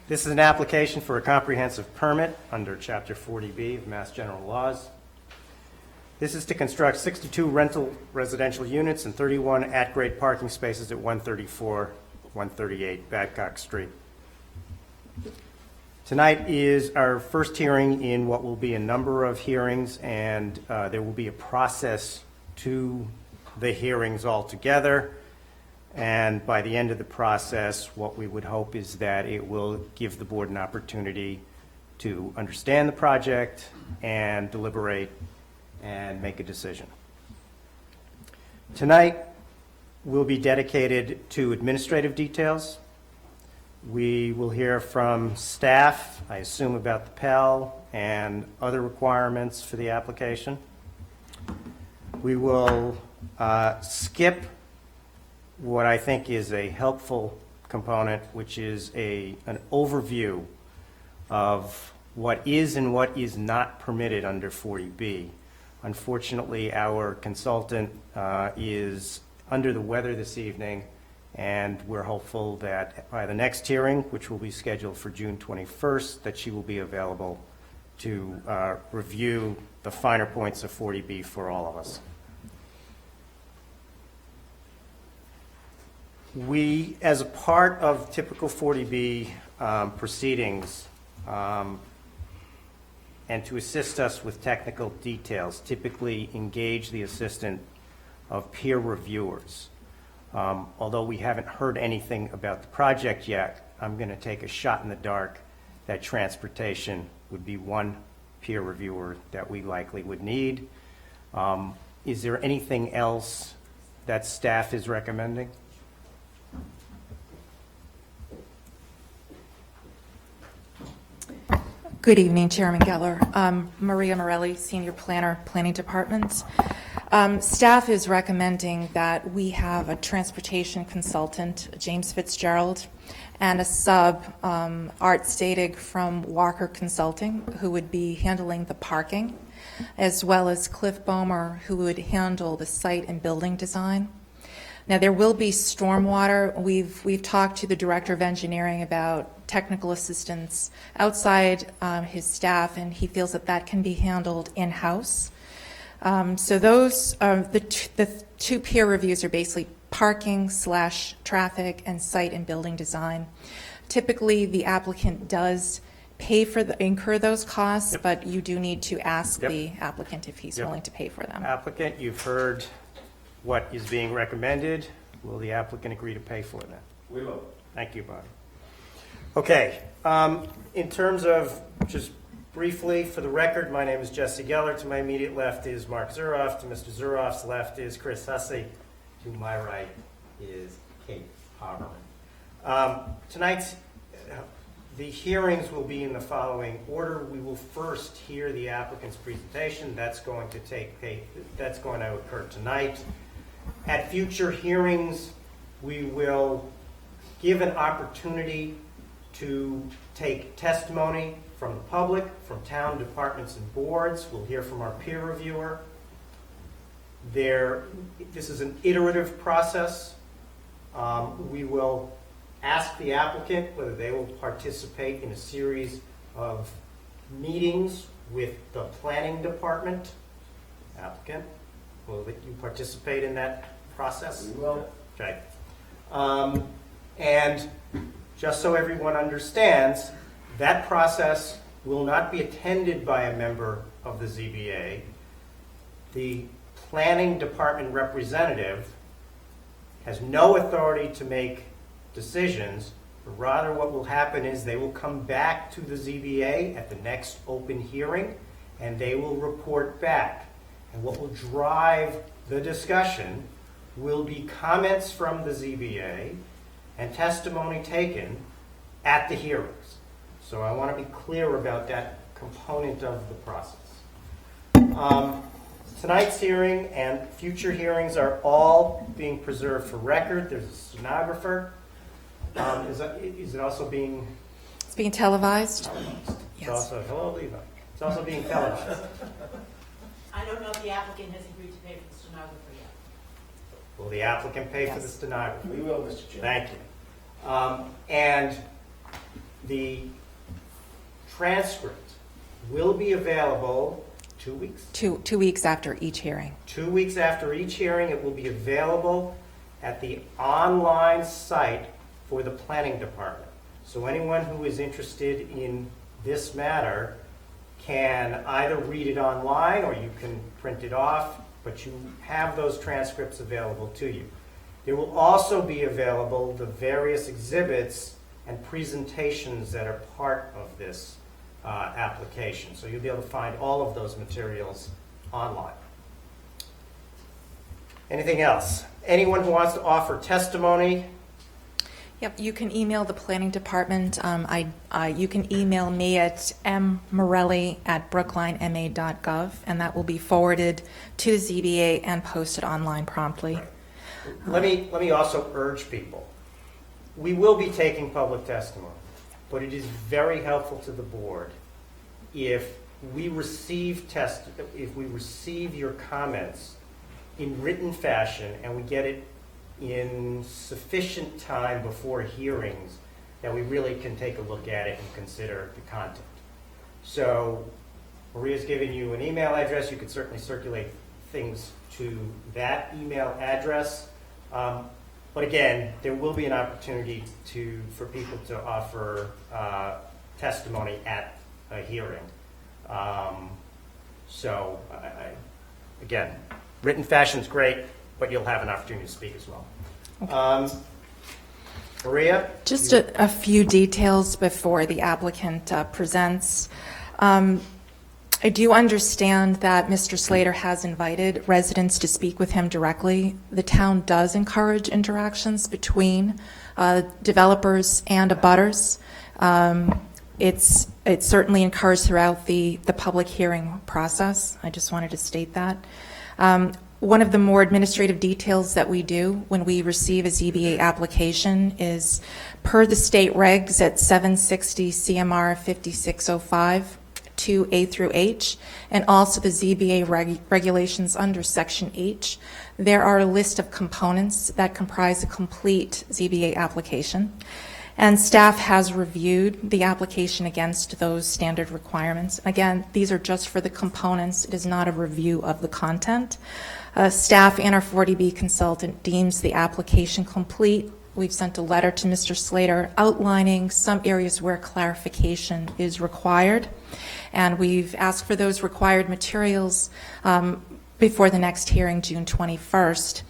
This is an application for a comprehensive permit under Chapter 40B of Mass General Laws. This is to construct 62 rental residential units and 31 at-grade parking spaces at 134, 138 Babcock Street. Tonight is our first hearing in what will be a number of hearings, and there will be a process to the hearings altogether. And by the end of the process, what we would hope is that it will give the board an opportunity to understand the project and deliberate and make a decision. Tonight will be dedicated to administrative details. We will hear from staff, I assume about the Pell and other requirements for the application. We will skip what I think is a helpful component, which is an overview of what is and what is not permitted under 40B. Unfortunately, our consultant is under the weather this evening, and we're hopeful that by the next hearing, which will be scheduled for June 21st, that she will be available to review the finer points of 40B for all of us. We, as a part of typical 40B proceedings, and to assist us with technical details, typically engage the assistance of peer reviewers. Although we haven't heard anything about the project yet, I'm going to take a shot in the dark that transportation would be one peer reviewer that we likely would need. Is there anything else that staff is recommending? Good evening, Chairman Geller. Maria Morelli, Senior Planner, Planning Department. Staff is recommending that we have a transportation consultant, James Fitzgerald, and a sub, Art Stadig from Walker Consulting, who would be handling the parking, as well as Cliff Bomer, who would handle the site and building design. Now, there will be stormwater. We've talked to the Director of Engineering about technical assistance outside his staff, and he feels that that can be handled in-house. So those, the two peer reviews are basically parking / traffic and site and building design. Typically, the applicant does pay for incur those costs, Yep. But you do need to ask Yep. the applicant if he's Yep. willing to pay for them. Applicant, you've heard what is being recommended. Will the applicant agree to pay for that? We will. Thank you, Bobby. Okay, in terms of, just briefly, for the record, my name is Jesse Geller. To my immediate left is Mark Zuroff. To Mr. Zuroff's left is Chris Hussey. To my right is Kate Haberman. Tonight's, the hearings will be in the following order. We will first hear the applicant's presentation. That's going to occur tonight. At future hearings, we will give an opportunity to take testimony from the public, from town departments and boards. We'll hear from our peer reviewer. This is an iterative process. We will ask the applicant whether they will participate in a series of meetings with the planning department. Applicant, will you participate in that process? We will. Okay. And just so everyone understands, that process will not be attended by a member of the ZBA. The planning department representative has no authority to make decisions, but rather what will happen is they will come back to the ZBA at the next open hearing, and they will report back. And what will drive the discussion will be comments from the ZBA and testimony taken at the hearings. So I want to be clear about that component of the process. Tonight's hearing and future hearings are all being preserved for record. There's a stenographer. Is it also being It's being televised? televised? It's Yes. also, hello, Levi. It's also being televised. I don't know if the applicant has agreed to pay for the stenographer yet. Will the applicant pay for the Yes. stenographer? We will, Mr. Chairman. Thank you. And The transcript will be available 2 weeks? 2 weeks after each hearing. 2 weeks after each hearing, it will be available at the online site for the planning department. So anyone who is interested in this matter can either read it online or you can print it off, but you have those transcripts available to you. There will also be available the various exhibits and presentations that are part of this application. So you'll be able to find all of those materials online. Anything else? Anyone who wants to offer testimony? Yep, you can email the planning department. You can email me at mmorelli@brooklinema.gov, and that will be forwarded to the ZBA and posted online promptly. Let me also urge people. We will be taking public testimony, but it is very helpful to the board if we receive your comments in written fashion and we get it in sufficient time before hearings that we really can take a look at it and consider the content. So Maria's given you an email address. You could certainly circulate things to that email address. But again, there will be an opportunity for people to offer testimony at a hearing. Again, written fashion is great, but you'll have an opportunity to speak as well. Maria? Just a few details before the applicant presents. I do understand that Mr. Slater has invited residents to speak with him directly. The town does encourage interactions between developers and abutters. It's certainly encouraged throughout the public hearing process. I just wanted to state that. One of the more administrative details that we do when we receive a ZBA application is per the state regs at 760 CMR 5605, 2A through H, and also the ZBA regulations under Section H. There are a list of components that comprise a complete ZBA application, and staff has reviewed the application against those standard requirements. Again, these are just for the components. It is not a review of the content. Staff and our 40B consultant deems the application complete. We've sent a letter to Mr. Slater outlining some areas where clarification is required, and we've asked for those required materials before the next hearing, June 21st.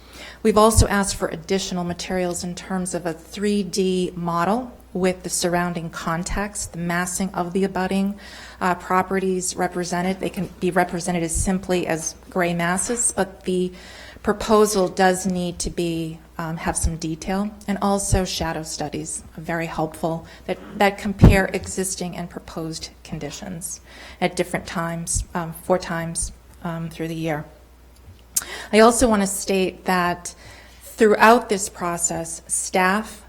We've also asked for additional materials in terms of a 3D model with the surrounding context, the massing of the abutting properties represented. They can be represented as simply as gray masses, but the proposal does need to be have some detail, and also shadow studies are very helpful that compare existing and proposed conditions at different times, 4 times through the year. I also want to state that throughout this process, staff,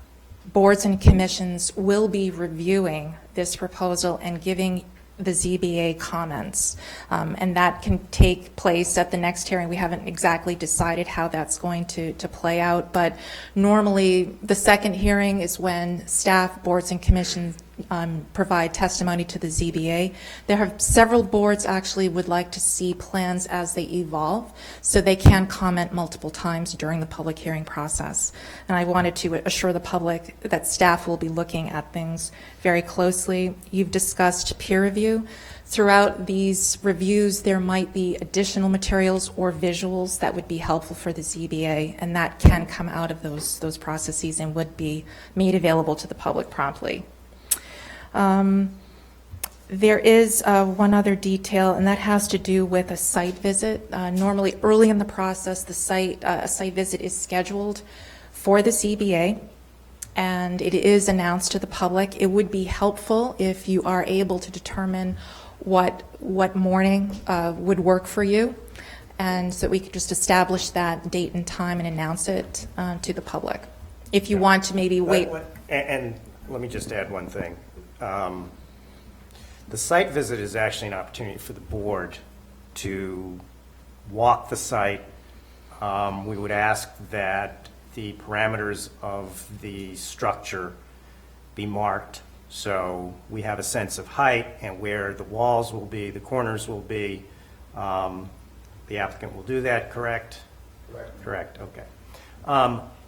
boards, and commissions will be reviewing this proposal and giving the ZBA comments, and that can take place at the next hearing. We haven't exactly decided how that's going to play out, but normally the second hearing is when staff, boards, and commissions provide testimony to the ZBA. There are several boards actually would like to see plans as they evolve, so they can comment multiple times during the public hearing process. And I wanted to assure the public that staff will be looking at things very closely. You've discussed peer review. Throughout these reviews, there might be additional materials or visuals that would be helpful for the ZBA, and that can come out of those processes and would be made available to the public promptly. There is one other detail, and that has to do with a site visit. Normally, early in the process, a site visit is scheduled for the ZBA, and it is announced to the public. It would be helpful if you are able to determine what morning would work for you, and so we could just establish that date and time and announce it to the public. If you want to maybe wait. And let me just add one thing. The site visit is actually an opportunity for the board to walk the site. We would ask that the parameters of the structure be marked So we have a sense of height and where the walls will be, the corners will be. The applicant will do that, correct? Correct, okay.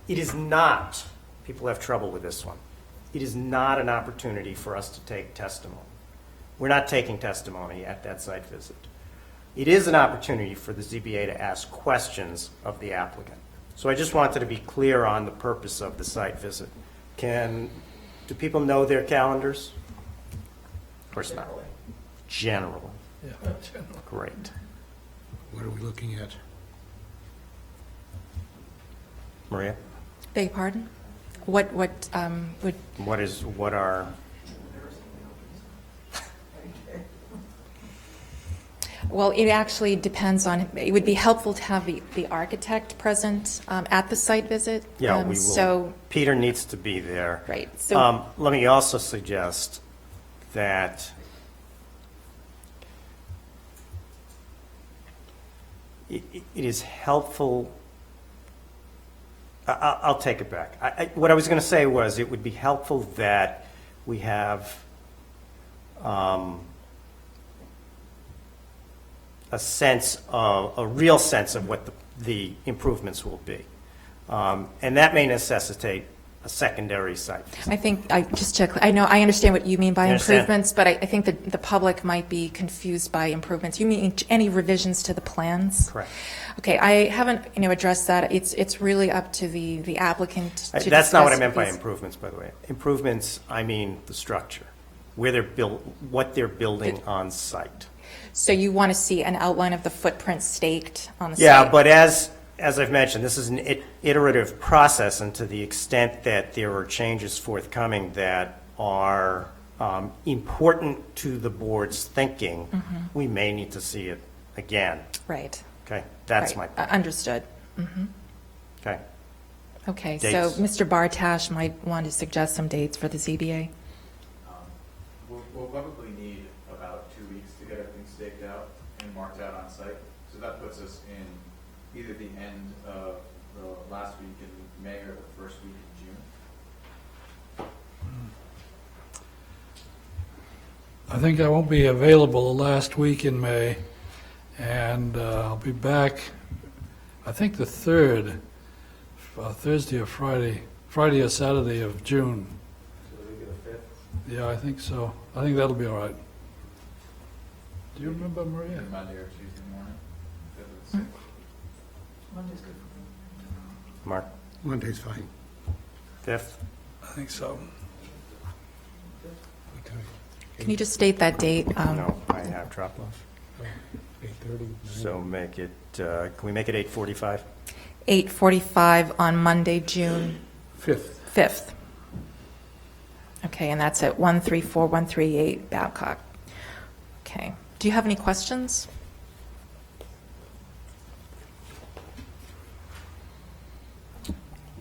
It is not, people have trouble with this one, it is not an opportunity for us to take testimony. We're not taking testimony at that site visit. It is an opportunity for the ZBA to ask questions of the applicant. So I just wanted to be clear on the purpose of the site visit. Do people know their calendars? Of course not. Generally. Yeah. Great. What are we looking at? Maria? Beg your pardon? What would, What are, well, it actually depends on, it would be helpful to have the architect present at the site visit. yeah, we will. So, Peter needs to be there. right, so, Let me also suggest that it is helpful, I'll take it back. What I was going to say was it would be helpful that we have a real sense of what the improvements will be. And that may necessitate a secondary site visit. I think, I just check, I know, I understand what you mean by You understand? improvements, but I think that the public might be confused by improvements. You mean any revisions to the plans? Correct. Okay, I haven't, addressed that. It's really up to the applicant to That's not what I discuss meant by these. improvements, by the way. Improvements, I mean the structure, where they're built, what they're building on site. So you want to see an outline of the footprint staked on the site? Yeah, but as I've mentioned, this is an iterative process, and to the extent that there are changes forthcoming that are important to the board's thinking, we may need to see it again. Right. Okay, that's my Right. point. Understood. Okay, Okay, Dates. so Mr. Bartash might want to suggest some dates for the ZBA. We'll probably need about 2 weeks to get everything staked out and marked out on site. So that puts us in either the end of the last week in May or the first week in June. I think I won't be available the last week in May, and I'll be back, I think the 3rd, Thursday or Friday or Saturday of June. So the week of the 5th. Yeah, I think so. I think that'll be all right. Do you remember, Maria? Either Monday or Tuesday morning. 5th or the 6th. Monday's good for me. Mark, Monday's fine. 5th? I think so. Okay. Can you just state that date? No, I have drop-off. 8:30. So make it, can we make it 8:45? 8:45 on Monday, June 5th. 5th. Okay, and that's at 134138 Babcock. Okay. Do you have any questions?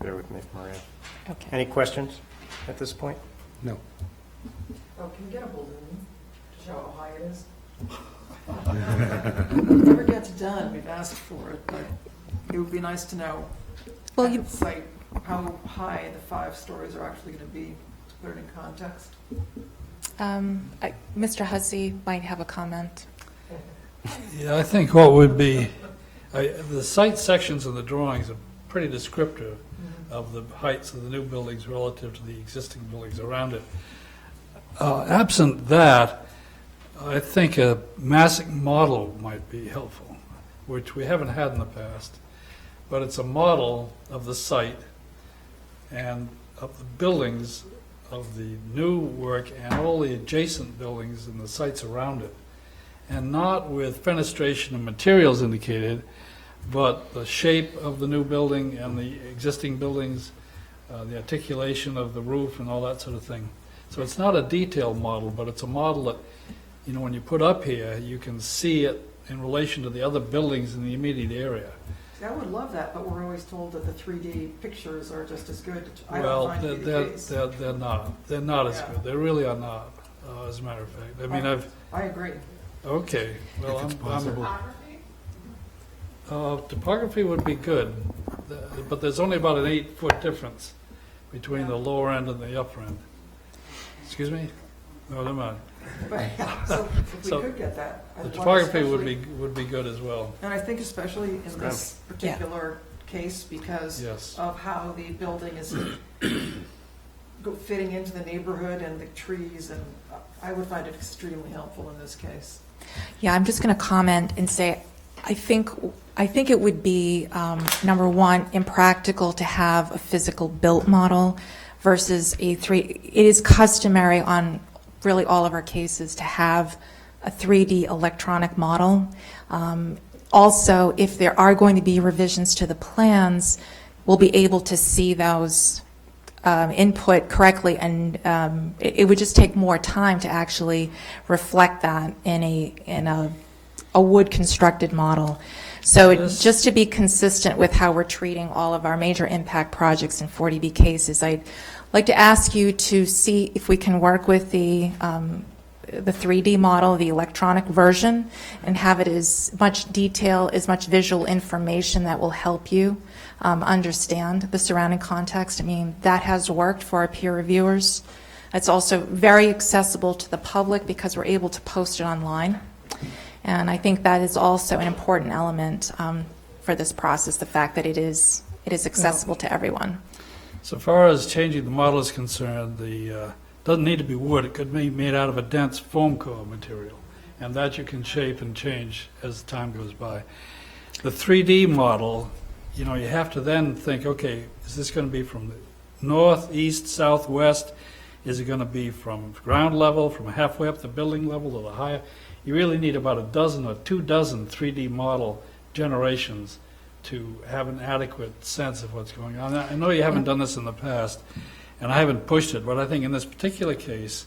Bear with me, Maria. Okay. Any questions at this point? No. Oh, can you get a balloon to show how high it is? It never gets done, we've asked for it, but it would be nice to know Well, at you, the site how high the 5 stories are actually going to be, to put it in context. Mr. Hussey might have a comment. Yeah, I think what would be, the site sections of the drawings are pretty descriptive of the heights of the new buildings relative to the existing buildings around it. Absent that, I think a massing model might be helpful, which we haven't had in the past. But it's a model of the site and of the buildings of the new work and all the adjacent buildings and the sites around it. And not with fenestration and materials indicated, but the shape of the new building and the existing buildings, the articulation of the roof and all that sort of thing. So it's not a detailed model, but it's a model that, when you put up here, you can see it in relation to the other buildings in the immediate area. See, I would love that, but we're always told that the 3D pictures are just as good. I Well, don't find it to be the case. they're not. They're not as Yeah. good. They really are not, as a matter of fact. I mean, I agree. okay, well, If it's I'm possible. Topography? Topography would be good, but there's only about an 8-foot difference between the lower end and the upper end. Excuse me? No, never mind. So if we So, could get that. The I'd want topography especially- would be good as well. And I think especially in this Yeah. particular case, because Yes. of how the building is fitting into the neighborhood and the trees, and I would find it extremely helpful in this case. Yeah, I'm just going to comment and say, I think it would be, number one, impractical to have a physical built model versus a it is customary on really all of our cases to have a 3D electronic model. Also, if there are going to be revisions to the plans, we'll be able to see those input correctly, and it would just take more time to actually reflect that in a wood constructed model. So Yes. just to be consistent with how we're treating all of our major impact projects in 40B cases, I'd like to ask you to see if we can work with the 3D model, the electronic version, and have it as much detail, as much visual information that will help you understand the surrounding context. I mean, that has worked for our peer reviewers. It's also very accessible to the public because we're able to post it online. And I think that is also an important element for this process, the fact that it is accessible to everyone. So far as changing the model is concerned, doesn't need to be wood. It could be made out of a dense foam core material, and that you can shape and change as time goes by. The 3D model, you have to then think, okay, is this going to be from the north, east, south, west? Is it going to be from ground level, from halfway up the building level to the higher? You really need about a dozen or 24 3D model generations to have an adequate sense of what's going on. I know you haven't done this in the past, and I haven't pushed it, but I think in this particular case,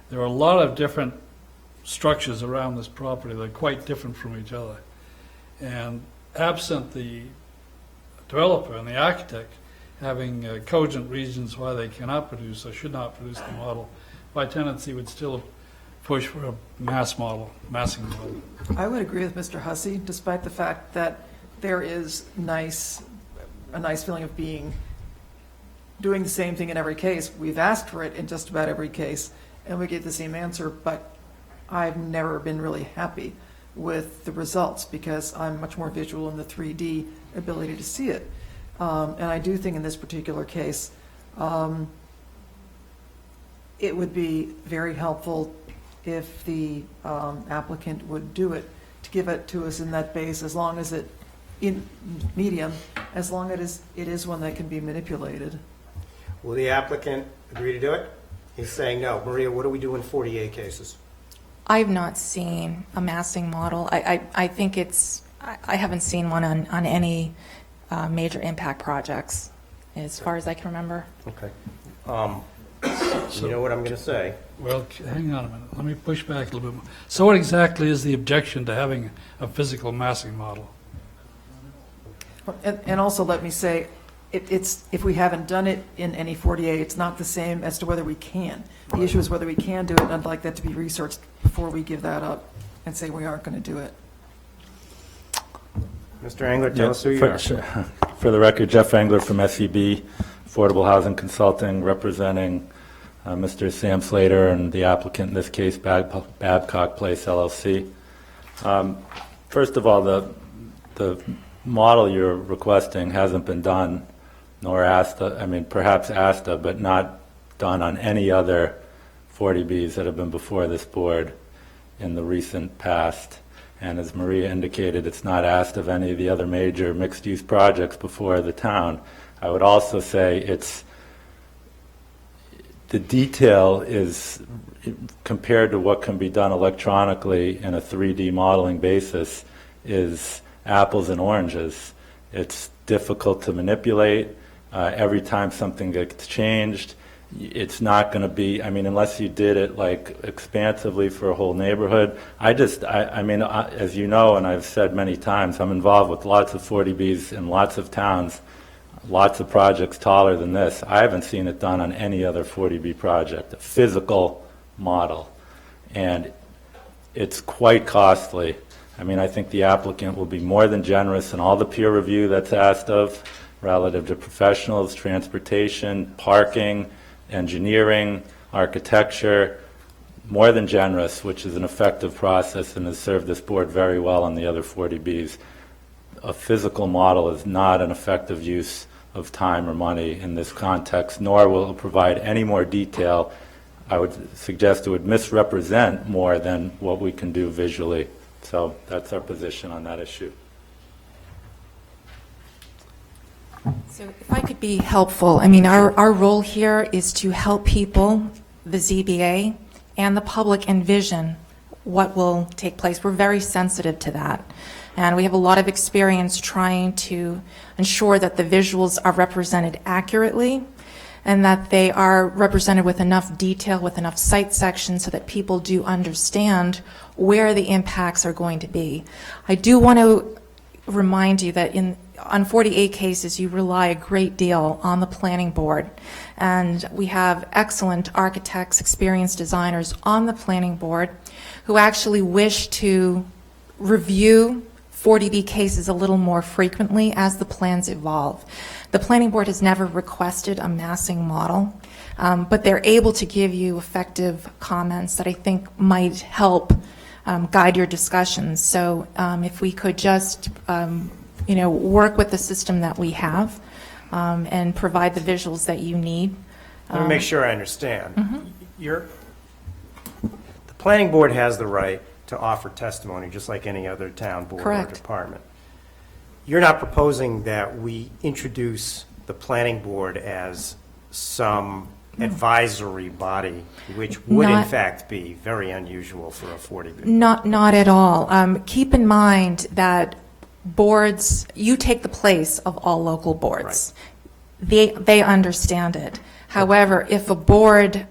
there are a lot of different structures around this property that are quite different from each other. And absent the developer and the architect having cogent reasons why they cannot produce or should not produce the model, by tendency would still push for a massing model. I would agree with Mr. Hussey, despite the fact that there is a nice feeling of doing the same thing in every case. We've asked for it in just about every case, and we get the same answer, but I've never been really happy with the results because I'm much more visual in the 3D ability to see it. And I do think in this particular case, it would be very helpful if the applicant would do it, to give it to us in that base, as long as it, in medium, as long as it is one that can be manipulated. Will the applicant agree to do it? He's saying no. Maria, what do we do in 48 cases? I've not seen a massing model. I think I haven't seen one on any major impact projects, as far as I can remember. Okay. You know what I'm going to say? Well, hang on a minute. Let me push back a little bit more. So what exactly is the objection to having a physical massing model? And also, let me say, if we haven't done it in any 48, it's not the same as to whether we can. The issue is whether we can do it, and I'd like that to be researched before we give that up and say we aren't going to do it. Mr. Engler, tell us who you are. For the record, Jeff Engler from SEB, Affordable Housing Consulting, representing Mr. Sam Slater and the applicant in this case, Babcock Place LLC. First of all, the model you're requesting hasn't been done, nor asked, perhaps asked of, but not done on any other 40Bs that have been before this board in the recent past. And as Maria indicated, it's not asked of any of the other major mixed-use projects before the town. I would also say the detail is, compared to what can be done electronically in a 3D modeling basis, is apples and oranges. It's difficult to manipulate. Every time something gets changed, it's not going to be, unless you did it like expansively for a whole neighborhood. As you know, and I've said many times, I'm involved with lots of 40Bs in lots of towns, lots of projects taller than this. I haven't seen it done on any other 40B project, a physical model. And it's quite costly. I think the applicant will be more than generous in all the peer review that's asked of relative to professionals, transportation, parking, engineering, architecture, more than generous, which is an effective process and has served this board very well on the other 40Bs. A physical model is not an effective use of time or money in this context, nor will it provide any more detail. I would suggest it would misrepresent more than what we can do visually. So that's our position on that issue. So if I could be helpful, I mean, our role here is to help people, the ZBA, and the public envision what will take place. We're very sensitive to that. And we have a lot of experience trying to ensure that the visuals are represented accurately and that they are represented with enough detail, with enough site sections so that people do understand where the impacts are going to be. I do want to remind you that on 48 cases, you rely a great deal on the planning board. And we have excellent architects, experienced designers on the planning board who actually wish to review 40B cases a little more frequently as the plans evolve. The planning board has never requested a massing model, but they're able to give you effective comments that I think might help guide your discussions. So if we could just work with the system that we have and provide the visuals that you need. Let me make sure I understand. The planning board has the right to offer testimony, just like any other town board Correct. or department. You're not proposing that we introduce the planning board as some advisory body, which would in Not- fact be very unusual for a 40B. Not at all. Keep in mind that boards, you take the place of all local boards. They understand it. However, if a board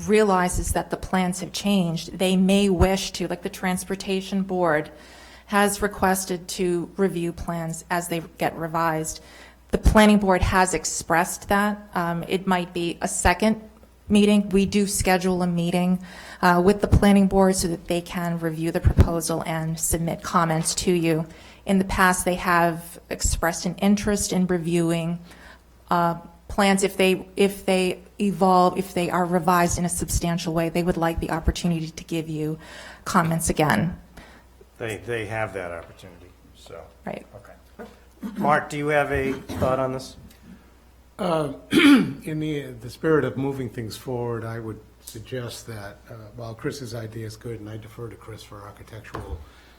realizes that the plans have changed, they may wish to, like the Transportation Board has requested to review plans as they get revised. The Planning Board has expressed that. It might be a second meeting. We do schedule a meeting with the Planning Board so that they can review the proposal and submit comments to you. In the past, they have expressed an interest in reviewing plans. If they evolve, if they are revised in a substantial way, they would like the opportunity to give you comments again. They have that opportunity, so. Right. Okay. Mark, do you have a thought on this? In the spirit of moving things forward, I would suggest that while Chris's idea is good, and I defer to Chris for architectural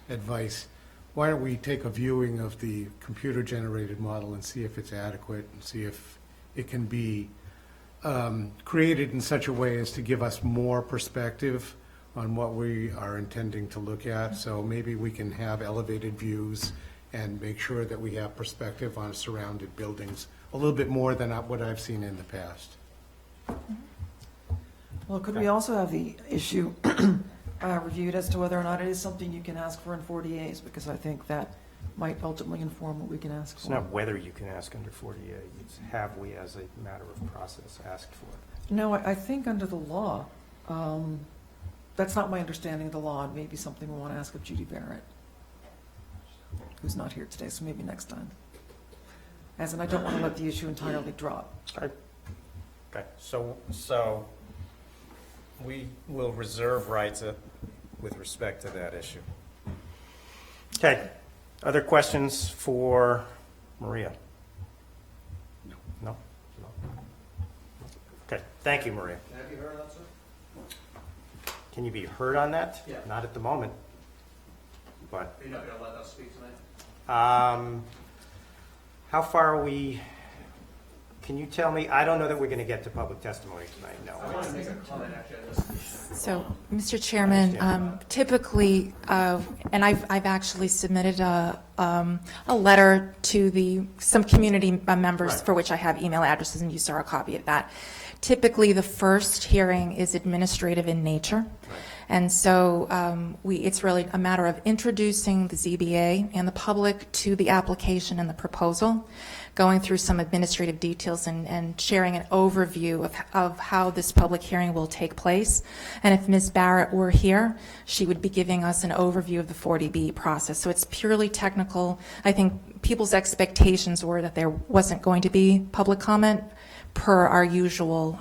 advice, why don't we take a viewing of the computer-generated model and see if it's adequate and see if it can be created in such a way as to give us more perspective on what we are intending to look at. So maybe we can have elevated views and make sure that we have perspective on surrounded buildings a little bit more than what I've seen in the past. Well, could we also have the issue reviewed as to whether or not it is something you can ask for in 40As? Because I think that might ultimately inform what we can ask It's for. not whether you can ask under 48, it's have we, as a matter of process, asked for it. No, I think under the law, that's not my understanding of the law. It may be something we want to ask of Judy Barrett, who's not here today, so maybe next time. As in, I don't want to let the issue entirely drop. Okay, so we will reserve rights with respect to that issue. Okay, other questions for Maria? No? Okay, thank you, Maria. Can I be heard on that, sir? Can you be heard on that? Yeah. Not at the moment, but, You're not gonna let us speak tonight? how far are we, can you tell me, I don't know that we're going to get to public testimony tonight, I no. want to make a comment actually on this. So, Mr. Chairman, typically, and I've actually submitted a letter to some community members Right. for which I have email addresses, and you saw a copy of that. Typically, the first hearing is administrative in nature. And so it's really a matter of introducing the ZBA and the public to the application and the proposal, going through some administrative details and sharing an overview of how this public hearing will take place. And if Ms. Barrett were here, she would be giving us an overview of the 40B process. So it's purely technical. I think people's expectations were that there wasn't going to be public comment per our usual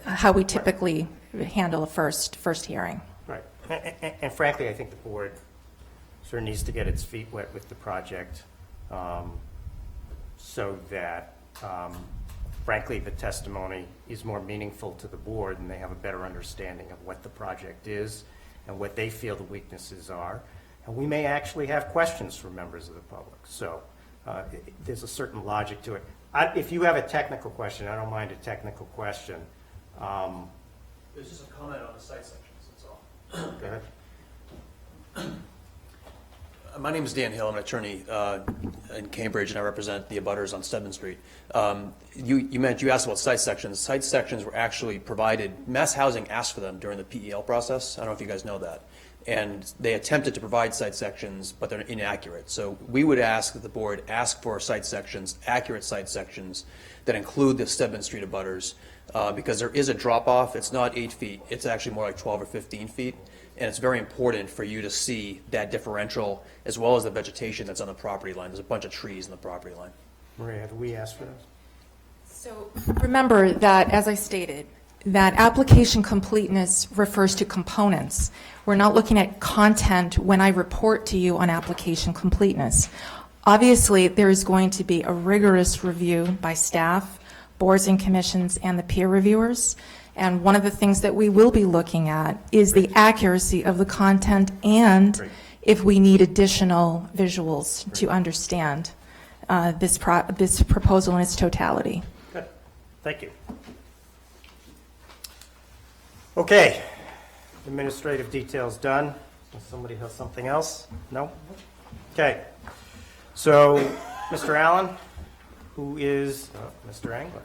how we typically handle a first hearing. Right. And frankly, I think the board sort of needs to get its feet wet with the project, so that, frankly, the testimony is more meaningful to the board and they have a better understanding of what the project is and what they feel the weaknesses are. And we may actually have questions from members of the public. So there's a certain logic to it. If you have a technical question, I don't mind a technical question. There's just a comment on the site sections, that's all. Go ahead. My name is Dan Hill. I'm an attorney in Cambridge, and I represent the abutters on Stedman Street. You asked about site sections. Site sections were actually provided. Mass Housing asked for them during the PEL process. I don't know if you guys know that. And they attempted to provide site sections, but they're inaccurate. So we would ask that the board ask for site sections, accurate site sections, that include the Stedman Street abutters, because there is a drop-off. It's not 8 feet. It's actually more like 12 or 15 feet. And it's very important for you to see that differential as well as the vegetation that's on the property line. There's a bunch of trees on the property line. Maria, have we asked for this? So remember that, as I stated, that application completeness refers to components. We're not looking at content when I report to you on application completeness. Obviously, there is going to be a rigorous review by staff, boards and commissions, and the peer reviewers. And one of the things that we will be looking at is the accuracy of the content and if we need additional visuals to understand this proposal in its totality. Good. Thank you. Okay. Administrative details done. If somebody has something else? No? Okay. So, Mr. Allen, who is Mr. Angler?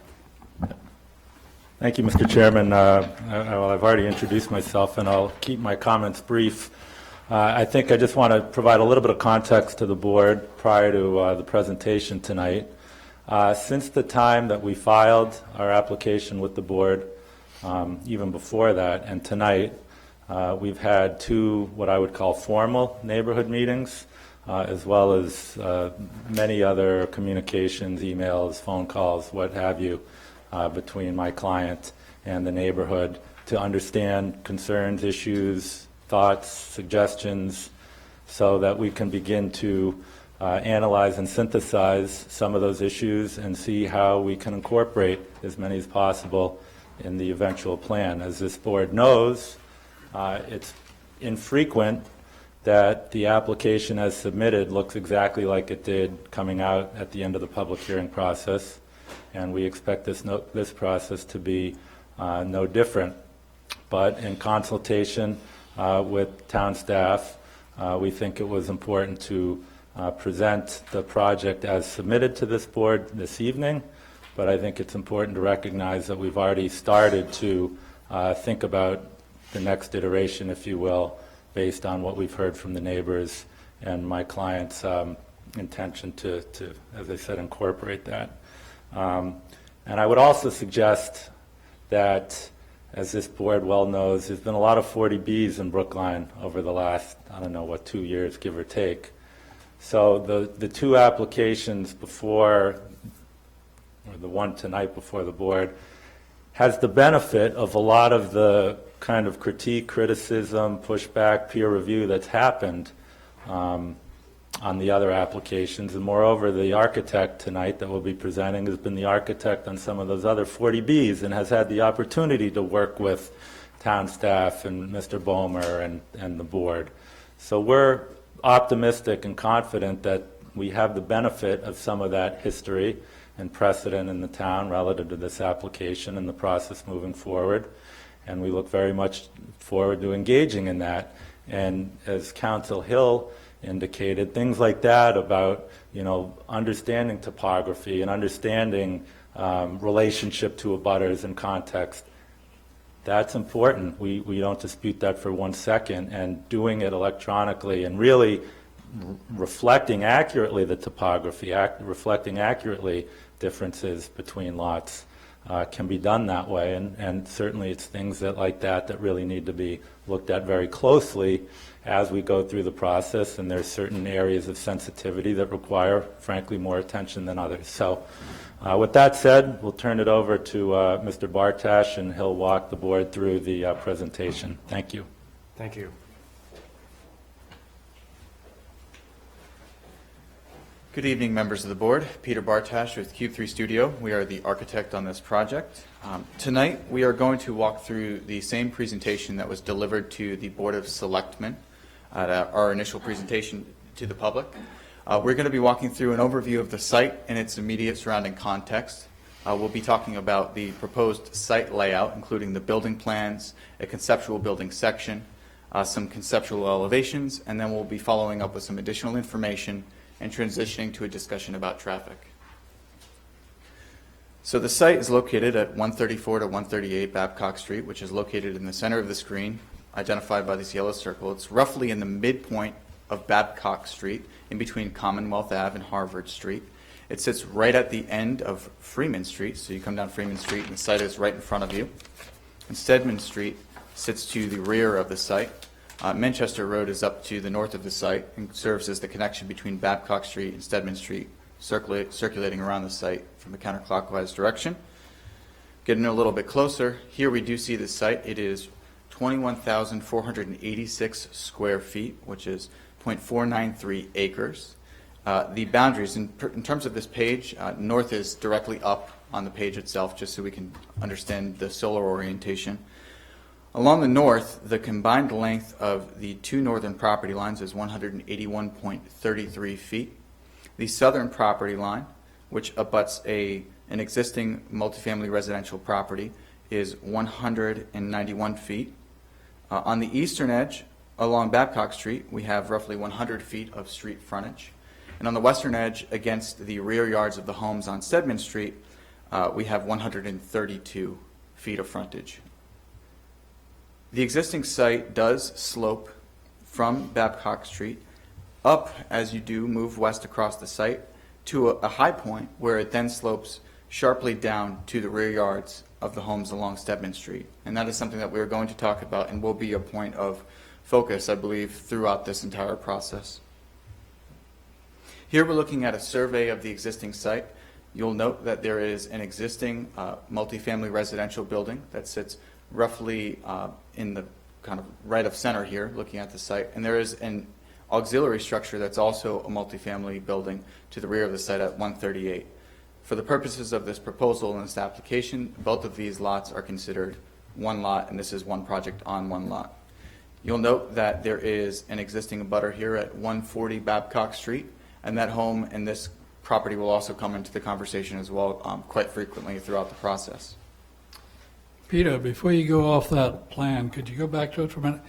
Thank you, Mr. Chairman. Well, I've already introduced myself, and I'll keep my comments brief. I think I just want to provide a little bit of context to the board prior to the presentation tonight. Since the time that we filed our application with the board, even before that, and tonight, we've had 2 what I would call formal neighborhood meetings, as well as many other communications, emails, phone calls, what have you, between my client and the neighborhood to understand concerns, issues, thoughts, suggestions, so that we can begin to analyze and synthesize some of those issues and see how we can incorporate as many as possible in the eventual plan. As this board knows, it's infrequent that the application as submitted looks exactly like it did coming out at the end of the public hearing process. And we expect this process to be no different. But in consultation with town staff, we think it was important to present the project as submitted to this board this evening. But I think it's important to recognize that we've already started to think about the next iteration, if you will, based on what we've heard from the neighbors and my client's intention to, as I said, incorporate that. And I would also suggest that, as this board well knows, there's been a lot of 40Bs in Brookline over the last, 2 years, give or take. So the 2 applications before, or the one tonight before the board, has the benefit of a lot of the kind of critique, criticism, pushback, peer review that's happened on the other applications. And moreover, the architect tonight that we'll be presenting has been the architect on some of those other 40Bs and has had the opportunity to work with town staff and Mr. Bomer and the board. So we're optimistic and confident that we have the benefit of some of that history and precedent in the town relative to this application and the process moving forward. And we look very much forward to engaging in that. And as Council Hill indicated, things like that about, understanding topography and understanding relationship to abutters and context, that's important. We don't dispute that for 1 second. And doing it electronically and really reflecting accurately the topography, reflecting accurately differences between lots can be done that way. And certainly it's things like that really need to be looked at very closely as we go through the process, and there's certain areas of sensitivity that require, frankly, more attention than others. So With that said, we'll turn it over to Mr. Bartash, and he'll walk the board through the presentation. Thank you. Thank you. Good evening, members of the board. Peter Bartash with Cube 3 Studio. We are the architect on this project. Tonight, we are going to walk through the same presentation that was delivered to the Board of Selectmen at our initial presentation to the public. We're going to be walking through an overview of the site and its immediate surrounding context. We'll be talking about the proposed site layout, including the building plans, a conceptual building section, some conceptual elevations, and then we'll be following up with some additional information and transitioning to a discussion about traffic. So the site is located at 134 to 138 Babcock Street, which is located in the center of the screen, identified by this yellow circle. It's roughly in the midpoint of Babcock Street, in between Commonwealth Ave and Harvard Street. It sits right at the end of Freeman Street, so you come down Freeman Street and the site is right in front of you. And Stedman Street sits to the rear of the site. Manchester Road is up to the north of the site and serves as the connection between Babcock Street and Stedman Street, circulating around the site from a counterclockwise direction. Getting a little bit closer, here we do see the site. It is 21,486 square feet, which is 0.493 acres. The boundaries, in terms of this page, north is directly up on the page itself, just so we can understand the solar orientation. Along the north, the combined length of the two northern property lines is 181.33 feet. The southern property line, which abuts an existing multifamily residential property, is 191 feet. On the eastern edge, along Babcock Street, we have roughly 100 feet of street frontage. And on the western edge, against the rear yards of the homes on Stedman Street, we have 132 feet of frontage. The existing site does slope from Babcock Street up as you do move west across the site to a high point where it then slopes sharply down to the rear yards of the homes along Stedman Street. And that is something that we're going to talk about and will be a point of focus, I believe, throughout this entire process. Here we're looking at a survey of the existing site. You'll note that there is an existing multifamily residential building that sits roughly in the kind of right of center here, looking at the site. And there is an auxiliary structure that's also a multifamily building to the rear of the site at 138. For the purposes of this proposal and this application, both of these lots are considered one lot, and this is one project on one lot. You'll note that there is an existing abutter here at 140 Babcock Street, and that home and this property will also come into the conversation as well quite frequently throughout the process. Peter, before you go off that plan, could you go back to it for a minute?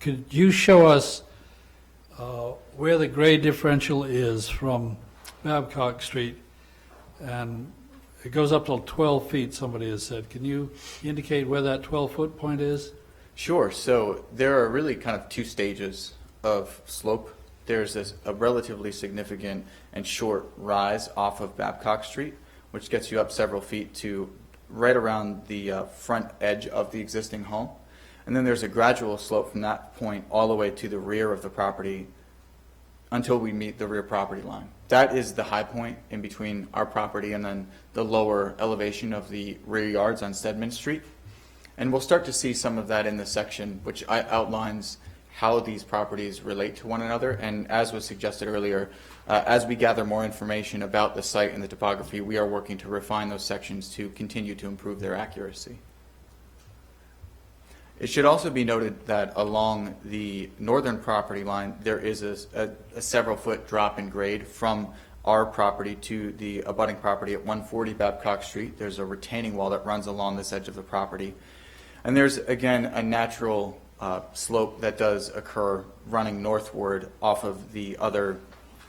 Could you show us where the grade differential is from Babcock Street? And it goes up to 12 feet, somebody has said. Can you indicate where that 12-foot point is? Sure. So there are really kind of two stages of slope. There's a relatively significant and short rise off of Babcock Street, which gets you up several feet to right around the front edge of the existing home. And then there's a gradual slope from that point all the way to the rear of the property until we meet the rear property line. That is the high point in between our property and then the lower elevation of the rear yards on Stedman Street. And we'll start to see some of that in the section which outlines how these properties relate to one another. And as was suggested earlier, as we gather more information about the site and the topography, we are working to refine those sections to continue to improve their accuracy. It should also be noted that along the northern property line, there is a several-foot drop in grade from our property to the abutting property at 140 Babcock Street. There's a retaining wall that runs along this edge of the property. And there's, again, a natural slope that does occur running northward off of the other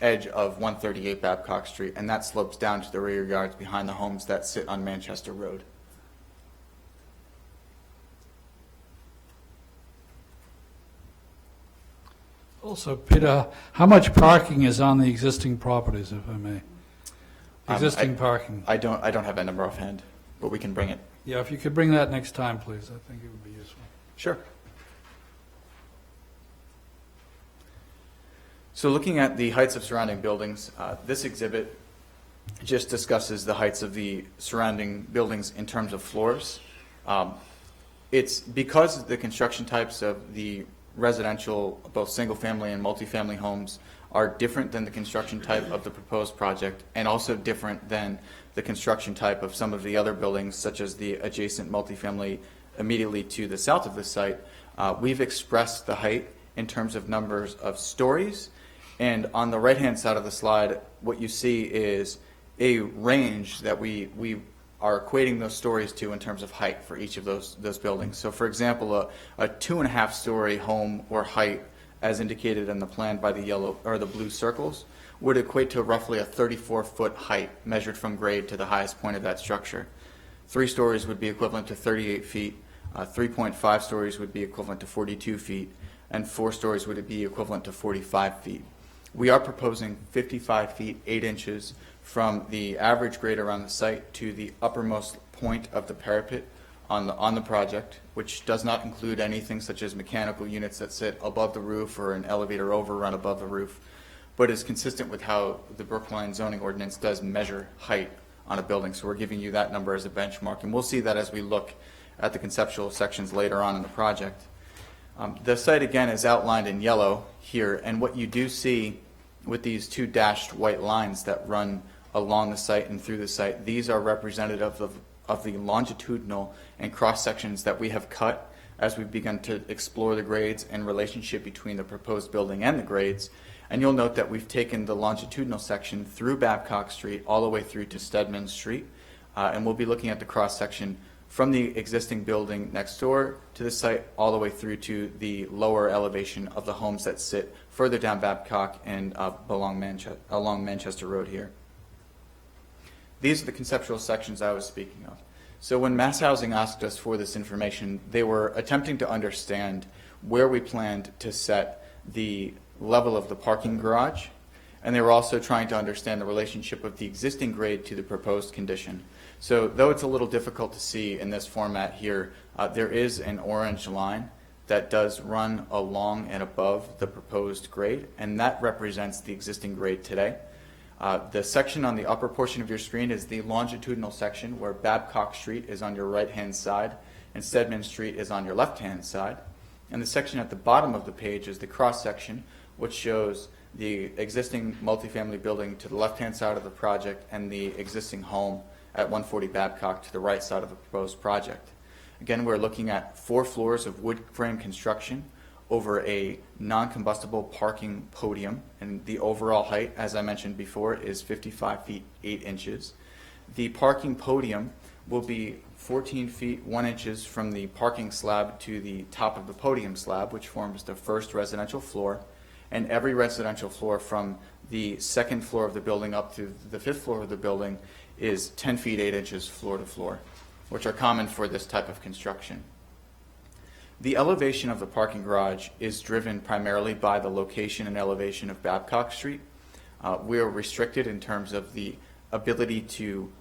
edge of 138 Babcock Street, and that slopes down to the rear yards behind the homes that sit on Manchester Road. Also, Peter, how much parking is on the existing properties, if I may? Existing parking. I don't have that number offhand, but we can bring it. Yeah, if you could bring that next time, please, I think it would be useful. Sure. So looking at the heights of surrounding buildings, this exhibit just discusses the heights of the surrounding buildings in terms of floors. It's because the construction types of the residential, both single-family and multifamily homes, are different than the construction type of the proposed project, and also different than the construction type of some of the other buildings, such as the adjacent multifamily immediately to the south of the site. We've expressed the height in terms of numbers of stories, and on the right-hand side of the slide, what you see is a range that we are equating those stories to in terms of height for each of those buildings. So, for example, a 2.5-story home or height, as indicated in the plan by the yellow or the blue circles, would equate to roughly a 34-foot height measured from grade to the highest point of that structure. 3 stories would be equivalent to 38 feet. 3.5 stories would be equivalent to 42 feet, and 4 stories would be equivalent to 45 feet. We are proposing 55 feet 8 inches from the average grade around the site to the uppermost point of the parapet on the project, which does not include anything such as mechanical units that sit above the roof or an elevator overrun above the roof, but is consistent with how the Brookline zoning ordinance does measure height on a building. So we're giving you that number as a benchmark, and we'll see that as we look at the conceptual sections later on in the project. The site, again, is outlined in yellow here, and what you do see with these 2 dashed white lines that run along the site and through the site, these are representative of the longitudinal and cross sections that we have cut as we've begun to explore the grades and relationship between the proposed building and the grades. And you'll note that we've taken the longitudinal section through Babcock Street all the way through to Stedman Street, and we'll be looking at the cross section from the existing building next door to the site all the way through to the lower elevation of the homes that sit further down Babcock and along Manchester Road here. These are the conceptual sections I was speaking of. So when Mass Housing asked us for this information, they were attempting to understand where we planned to set the level of the parking garage, and they were also trying to understand the relationship of the existing grade to the proposed condition. So though it's a little difficult to see in this format here, there is an orange line that does run along and above the proposed grade, and that represents the existing grade today. The section on the upper portion of your screen is the longitudinal section where Babcock Street is on your right-hand side and Stedman Street is on your left-hand side. And the section at the bottom of the page is the cross-section, which shows the existing multifamily building to the left-hand side of the project and the existing home at 140 Babcock to the right side of the proposed project. Again, we're looking at 4 floors of wood frame construction over a non-combustible parking podium, and the overall height, as I mentioned before, is 55 feet 8 inches. The parking podium will be 14 feet 1 inches from the parking slab to the top of the podium slab, which forms the first residential floor, and every residential floor from the 2nd floor of the building up to the 5th floor of the building is 10 feet 8 inches floor to floor, which are common for this type of construction. The elevation of the parking garage is driven primarily by the location and elevation of Babcock Street. We are restricted in terms of the ability to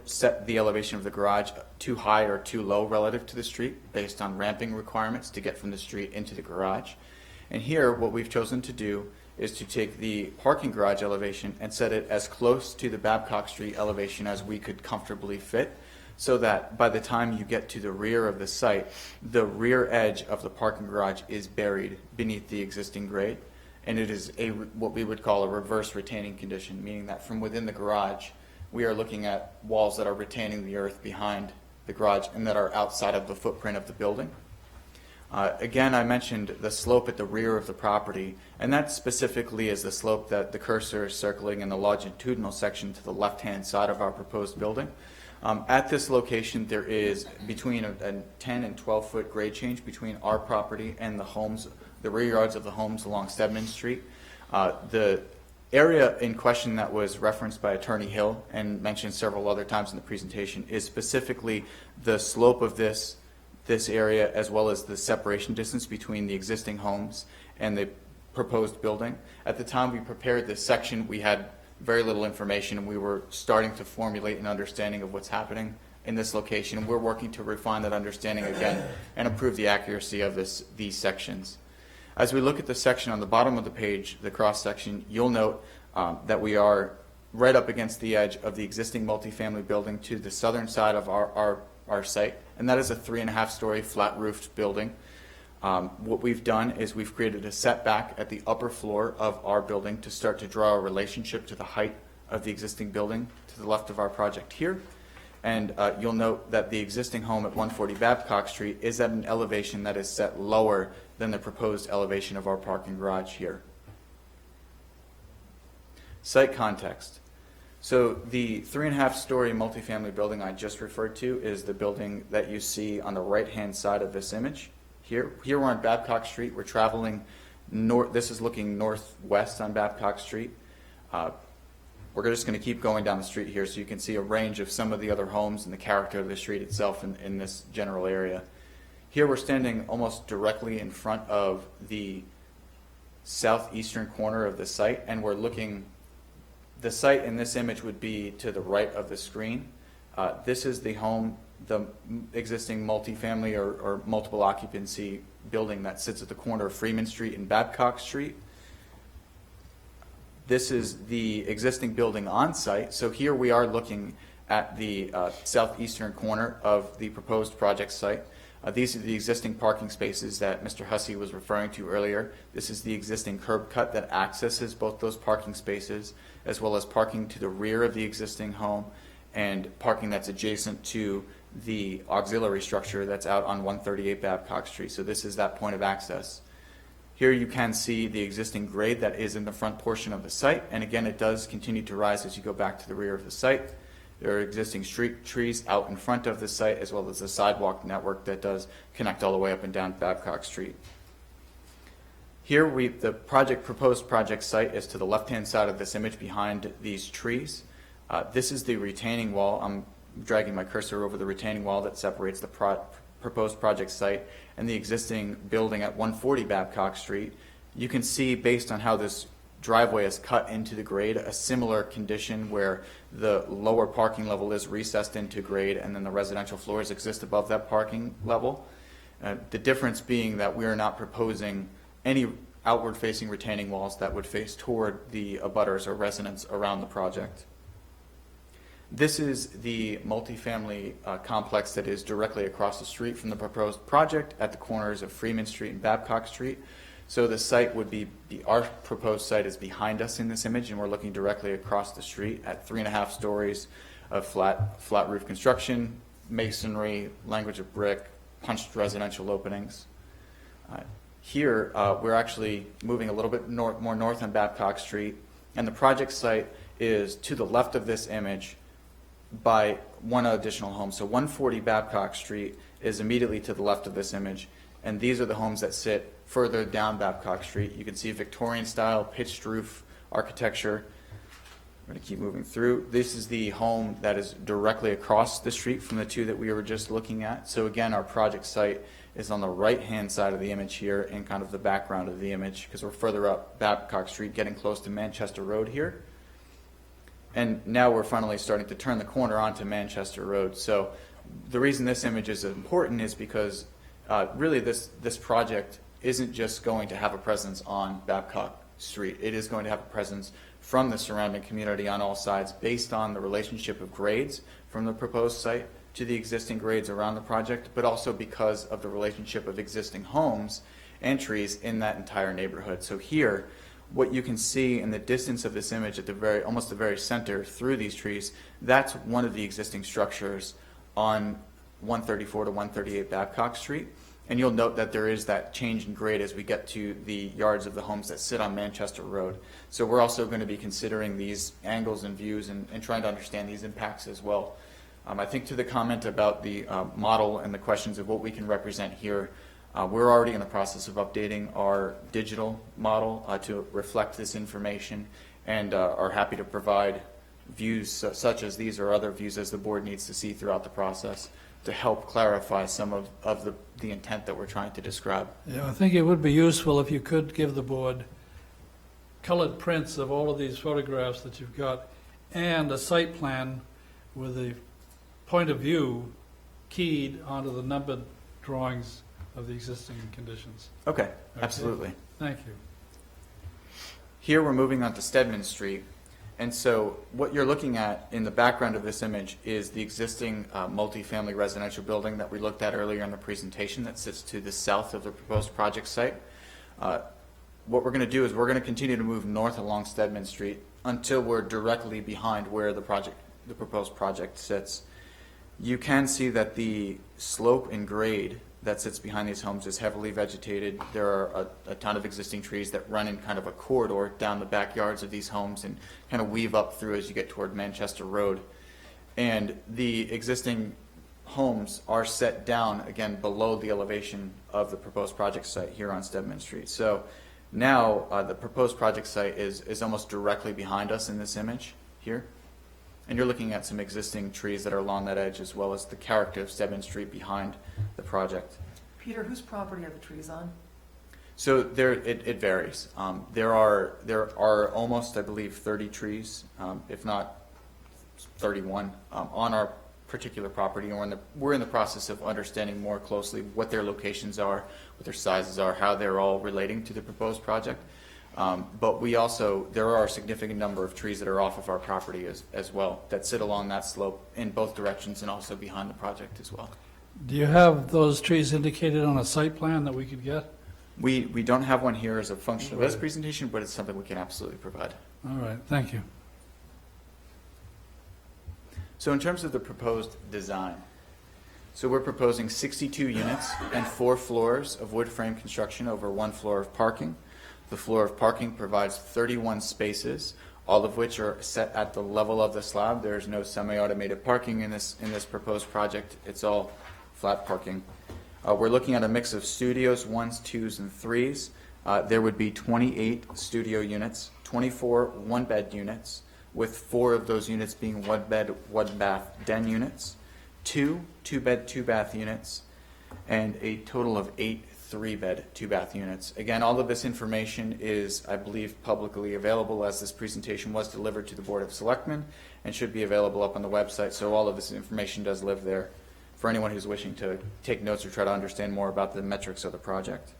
set the elevation of the garage too high or too low relative to the street based on ramping requirements to get from the street into the garage. And here, what we've chosen to do is to take the parking garage elevation and set it as close to the Babcock Street elevation as we could comfortably fit, so that by the time you get to the rear of the site, the rear edge of the parking garage is buried beneath the existing grade, and it is what we would call a reverse retaining condition, meaning that from within the garage, we are looking at walls that are retaining the earth behind the garage and that are outside of the footprint of the building. Again, I mentioned the slope at the rear of the property, and that specifically is the slope that the cursor is circling in the longitudinal section to the left-hand side of our proposed building. At this location, there is between a 10 and 12 foot grade change between our property and the homes, the rear yards of the homes along Stedman Street. The area in question that was referenced by Attorney Hill and mentioned several other times in the presentation is specifically the slope of this area, as well as the separation distance between the existing homes and the proposed building. At the time we prepared this section, we had very little information, and we were starting to formulate an understanding of what's happening in this location. We're working to refine that understanding again and improve the accuracy of these sections. As we look at the section on the bottom of the page, the cross section, you'll note that we are right up against the edge of the existing multifamily building to the southern side of our site, and that is a 3.5-story flat-roofed building. What we've done is we've created a setback at the upper floor of our building to start to draw a relationship to the height of the existing building to the left of our project here. And you'll note that the existing home at 140 Babcock Street is at an elevation that is set lower than the proposed elevation of our parking garage here. Site context. So the 3.5-story multifamily building I just referred to is the building that you see on the right-hand side of this image. Here we're on Babcock Street. We're traveling north. This is looking northwest on Babcock Street. We're just going to keep going down the street here so you can see a range of some of the other homes and the character of the street itself in this general area. Here we're standing almost directly in front of the southeastern corner of the site, and we're looking. The site in this image would be to the right of the screen. This is the home, the existing multifamily or multiple occupancy building that sits at the corner of Freeman Street and Babcock Street. This is the existing building on site. So here we are looking at the southeastern corner of the proposed project site. These are the existing parking spaces that Mr. Hussey was referring to earlier. This is the existing curb cut that accesses both those parking spaces, as well as parking to the rear of the existing home and parking that's adjacent to the auxiliary structure that's out on 138 Babcock Street. So this is that point of access. Here you can see the existing grade that is in the front portion of the site, and again it does continue to rise as you go back to the rear of the site. There are existing street trees out in front of the site, as well as a sidewalk network that does connect all the way up and down Babcock Street. Here the proposed project site is to the left-hand side of this image behind these trees. This is the retaining wall. I'm dragging my cursor over the retaining wall that separates the proposed project site and the existing building at 140 Babcock Street. You can see, based on how this driveway is cut into the grade, a similar condition where the lower parking level is recessed into grade and then the residential floors exist above that parking level. The difference being that we are not proposing any outward-facing retaining walls that would face toward the abutters or residents around the project. This is the multifamily complex that is directly across the street from the proposed project at the corners of Freeman Street and Babcock Street. So the site would be, our proposed site is behind us in this image, and we're looking directly across the street at 3.5 stories of flat roof construction, masonry, language of brick, punched residential openings. Here, we're actually moving a little bit more north on Babcock Street, and the project site is to the left of this image by one additional home. So 140 Babcock Street is immediately to the left of this image, and these are the homes that sit further down Babcock Street. You can see Victorian style pitched roof architecture. We're going to keep moving through. This is the home that is directly across the street from the two that we were just looking at. So again, our project site is on the right-hand side of the image here in kind of the background of the image, because we're further up Babcock Street, getting close to Manchester Road here. And now we're finally starting to turn the corner onto Manchester Road. So the reason this image is important is because really this project isn't just going to have a presence on Babcock Street. It is going to have a presence from the surrounding community on all sides based on the relationship of grades from the proposed site to the existing grades around the project, but also because of the relationship of existing homes and trees in that entire neighborhood. So here, what you can see in the distance of this image at the almost the very center through these trees, that's one of the existing structures on 134 to 138 Babcock Street. And you'll note that there is that change in grade as we get to the yards of the homes that sit on Manchester Road. So we're also going to be considering these angles and views and trying to understand these impacts as well. I think to the comment about the model and the questions of what we can represent here, we're already in the process of updating our digital model to reflect this information, and are happy to provide views such as these or other views as the board needs to see throughout the process to help clarify some of the intent that we're trying to describe. Yeah, I think it would be useful if you could give the board colored prints of all of these photographs that you've got and a site plan with the point of view keyed onto the numbered drawings of the existing conditions. Okay, absolutely. Thank you. Here we're moving on to Stedman Street, And so what you're looking at in the background of this image is the existing multifamily residential building that we looked at earlier in the presentation that sits to the south of the proposed project site. What we're going to do is we're going to continue to move north along Stedman Street until we're directly behind where the proposed project sits. You can see that the slope and grade that sits behind these homes is heavily vegetated. There are a ton of existing trees that run in kind of a corridor down the backyards of these homes and kind of weave up through as you get toward Manchester Road. And the existing homes are set down, again, below the elevation of the proposed project site here on Stedman Street. So now the proposed project site is almost directly behind us in this image here. And you're looking at some existing trees that are along that edge, as well as the character of Stedman Street behind the project. Peter, whose property are the trees on? So it varies. There are almost, I believe, 30 trees, if not 31, on our particular property, and we're in the process of understanding more closely what their locations are, what their sizes are, how they're all relating to the proposed project. But there are a significant number of trees that are off of our property as well, that sit along that slope in both directions and also behind the project as well. Do you have those trees indicated on a site plan that we could get? We don't have one here as a function of this presentation, but it's something we can absolutely provide. All right, thank you. So in terms of the proposed design, so we're proposing 62 units and 4 floors of wood frame construction over 1 floor of parking. The floor of parking provides 31 spaces, all of which are set at the level of the slab. There's no semi-automated parking in this proposed project. It's all flat parking. We're looking at a mix of studios, 1s, 2s, and 3s. There would be 28 studio units, 24 one-bed units, with 4 of those units being one-bed, one-bath den units, 2 two-bed, two-bath units, and a total of 8 3-bed, 2-bath units. Again, all of this information is, I believe, publicly available, as this presentation was delivered to the Board of Selectmen and should be available up on the website. So all of this information does live there for anyone who's wishing to take notes or try to understand more about the metrics of the project.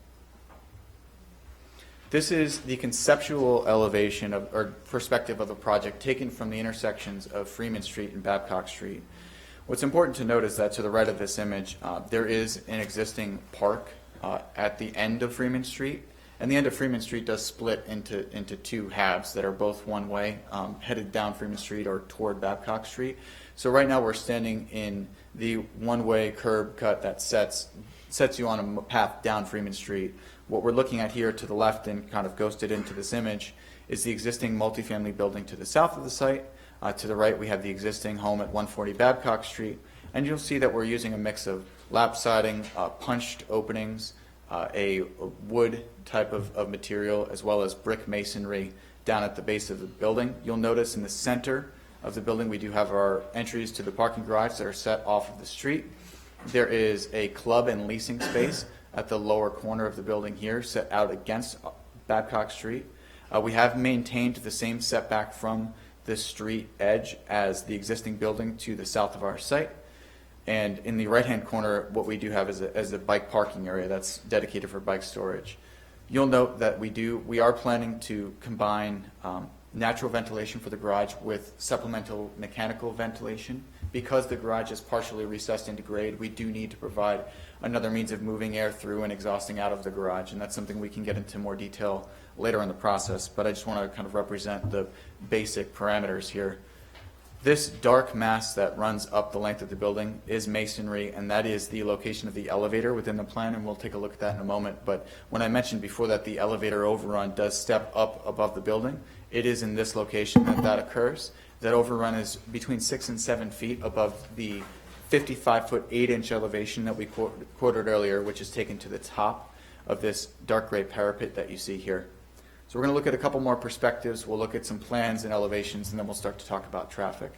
This is the conceptual elevation or perspective of the project taken from the intersections of Freeman Street and Babcock Street. What's important to note is that to the right of this image, there is an existing park at the end of Freeman Street, and the end of Freeman Street does split into 2 halves that are both one way, headed down Freeman Street or toward Babcock Street. So right now we're standing in the one-way curb cut that sets you on a path down Freeman Street. What we're looking at here to the left and kind of ghosted into this image is the existing multifamily building to the south of the site. To the right we have the existing home at 140 Babcock Street, and you'll see that we're using a mix of lap siding, punched openings, a wood type of material, as well as brick masonry down at the base of the building. You'll notice in the center of the building we do have our entries to the parking garage that are set off of the street. There is a club and leasing space at the lower corner of the building here, set out against Babcock Street. We have maintained the same setback from the street edge as the existing building to the south of our site. And in the right-hand corner, what we do have is a bike parking area that's dedicated for bike storage. You'll note that we are planning to combine natural ventilation for the garage with supplemental mechanical ventilation. Because the garage is partially recessed into grade, we do need to provide another means of moving air through and exhausting out of the garage, and that's something we can get into more detail later in the process, but I just want to kind of represent the basic parameters here. This dark mass that runs up the length of the building is masonry, and that is the location of the elevator within the plan, and we'll take a look at that in a moment. But when I mentioned before that the elevator overrun does step up above the building, it is in this location that occurs. That overrun is between 6 and 7 feet above the 55-foot 8-inch elevation that we quoted earlier, which is taken to the top of this dark gray parapet that you see here. So we're going to look at a couple more perspectives. We'll look at some plans and elevations, and then we'll start to talk about traffic.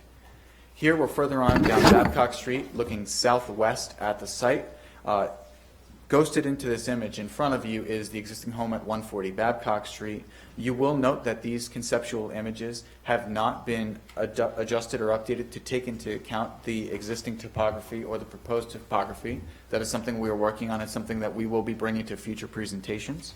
Here we're further on down Babcock Street, looking southwest at the site. Ghosted into this image in front of you is the existing home at 140 Babcock Street. You will note that these conceptual images have not been adjusted or updated to take into account the existing topography or the proposed topography. That is something we are working on. It's something that we will be bringing to future presentations.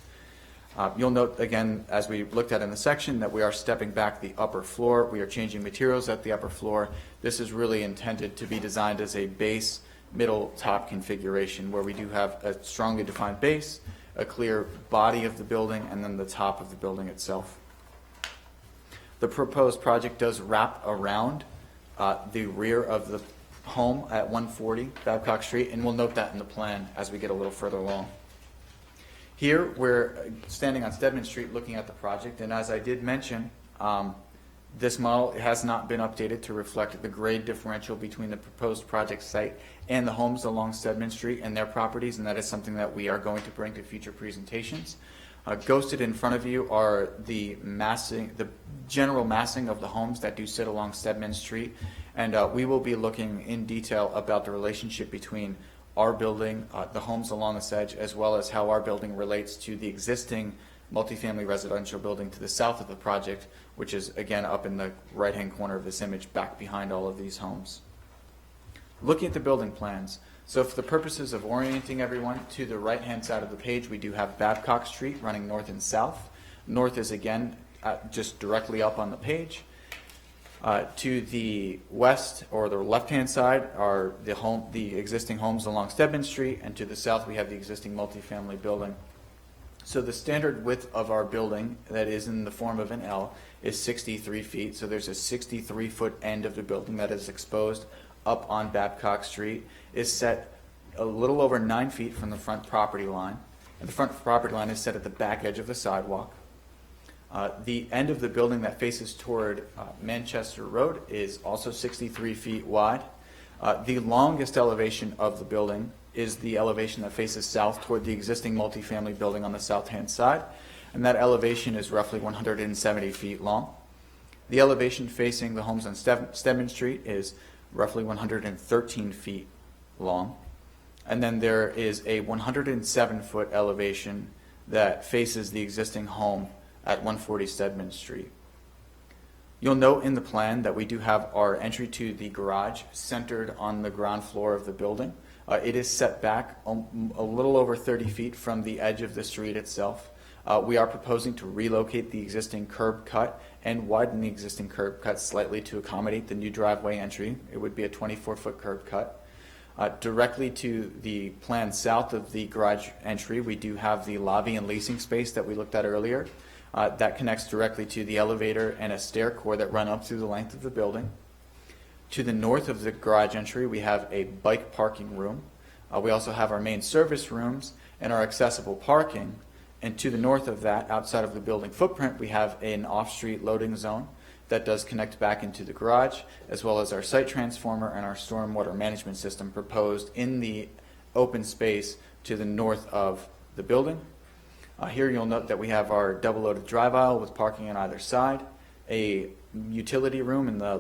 You'll note, again, as we looked at in the section, that we are stepping back the upper floor. We are changing materials at the upper floor. This is really intended to be designed as a base, middle, top configuration where we do have a strongly defined base, a clear body of the building, and then the top of the building itself. The proposed project does wrap around the rear of the home at 140 Babcock Street, and we'll note that in the plan as we get a little further along. Here, we're standing on Stedman Street looking at the project, and as I did mention, this model has not been updated to reflect the grade differential between the proposed project site and the homes along Stedman Street and their properties, and that is something that we are going to bring to future presentations. Ghosted in front of you are the general massing of the homes that do sit along Stedman Street, and we will be looking in detail about the relationship between our building, the homes along this edge, as well as how our building relates to the existing multifamily residential building to the south of the project, which is again up in the right-hand corner of this image, back behind all of these homes. Looking at the building plans, so for the purposes of orienting everyone, to the right-hand side of the page, we do have Babcock Street running north and south. North is again just directly up on the page. To the west, or the left-hand side, are the existing homes along Stedman Street, and to the south we have the existing multifamily building. So the standard width of our building, that is in the form of an L, is 63 feet. So there's a 63-foot end of the building that is exposed up on Babcock Street, is set a little over 9 feet from the front property line, and the front property line is set at the back edge of the sidewalk. The end of the building that faces toward Manchester Road is also 63 feet wide. The longest elevation of the building is the elevation that faces south toward the existing multifamily building on the south-hand side, and that elevation is roughly 170 feet long. The elevation facing the homes on Stedman Street is roughly 113 feet long, and then there is a 107-foot elevation that faces the existing home at 140 Stedman Street. You'll note in the plan that we do have our entry to the garage centered on the ground floor of the building. It is set back a little over 30 feet from the edge of the street itself. We are proposing to relocate the existing curb cut and widen the existing curb cut slightly to accommodate the new driveway entry. It would be a 24-foot curb cut. Directly to the plan south of the garage entry, we do have the lobby and leasing space that we looked at earlier. That connects directly to the elevator and a stair core that run up through the length of the building. To the north of the garage entry, we have a bike parking room. We also have our main service rooms and our accessible parking. And to the north of that, outside of the building footprint, we have an off-street loading zone that does connect back into the garage, as well as our site transformer and our stormwater management system proposed in the open space to the north of the building. Here you'll note that we have our double-loaded drive aisle with parking on either side, a utility room in the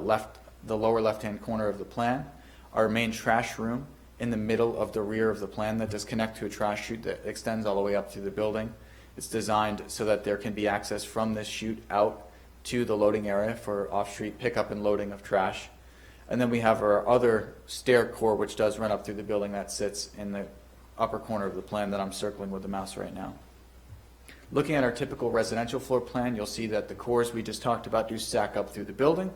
lower left-hand corner of the plan, our main trash room in the middle of the rear of the plan that does connect to a trash chute that extends all the way up through the building. It's designed so that there can be access from this chute out to the loading area for off-street pickup and loading of trash. And then we have our other stair core, which does run up through the building, that sits in the upper corner of the plan that I'm circling with the mouse right now. Looking at our typical residential floor plan, you'll see that the cores we just talked about do stack up through the building,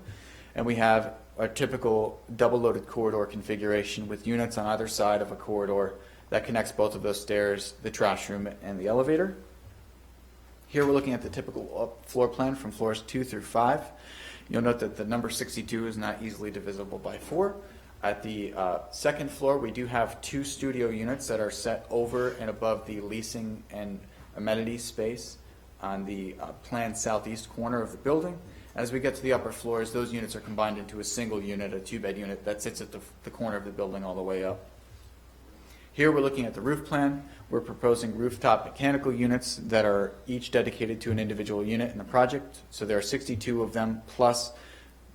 and we have a typical double-loaded corridor configuration with units on either side of a corridor that connects both of those stairs, the trash room, and the elevator. Here we're looking at the typical floor plan from floors 2 through 5. You'll note that the number 62 is not easily divisible by 4. At the second floor, we do have 2 studio units that are set over and above the leasing and amenity space on the planned southeast corner of the building. As we get to the upper floors, those units are combined into a single unit, a 2-bed unit that sits at the corner of the building all the way up. Here we're looking at the roof plan. We're proposing rooftop mechanical units that are each dedicated to an individual unit in the project. So there are 62 of them, plus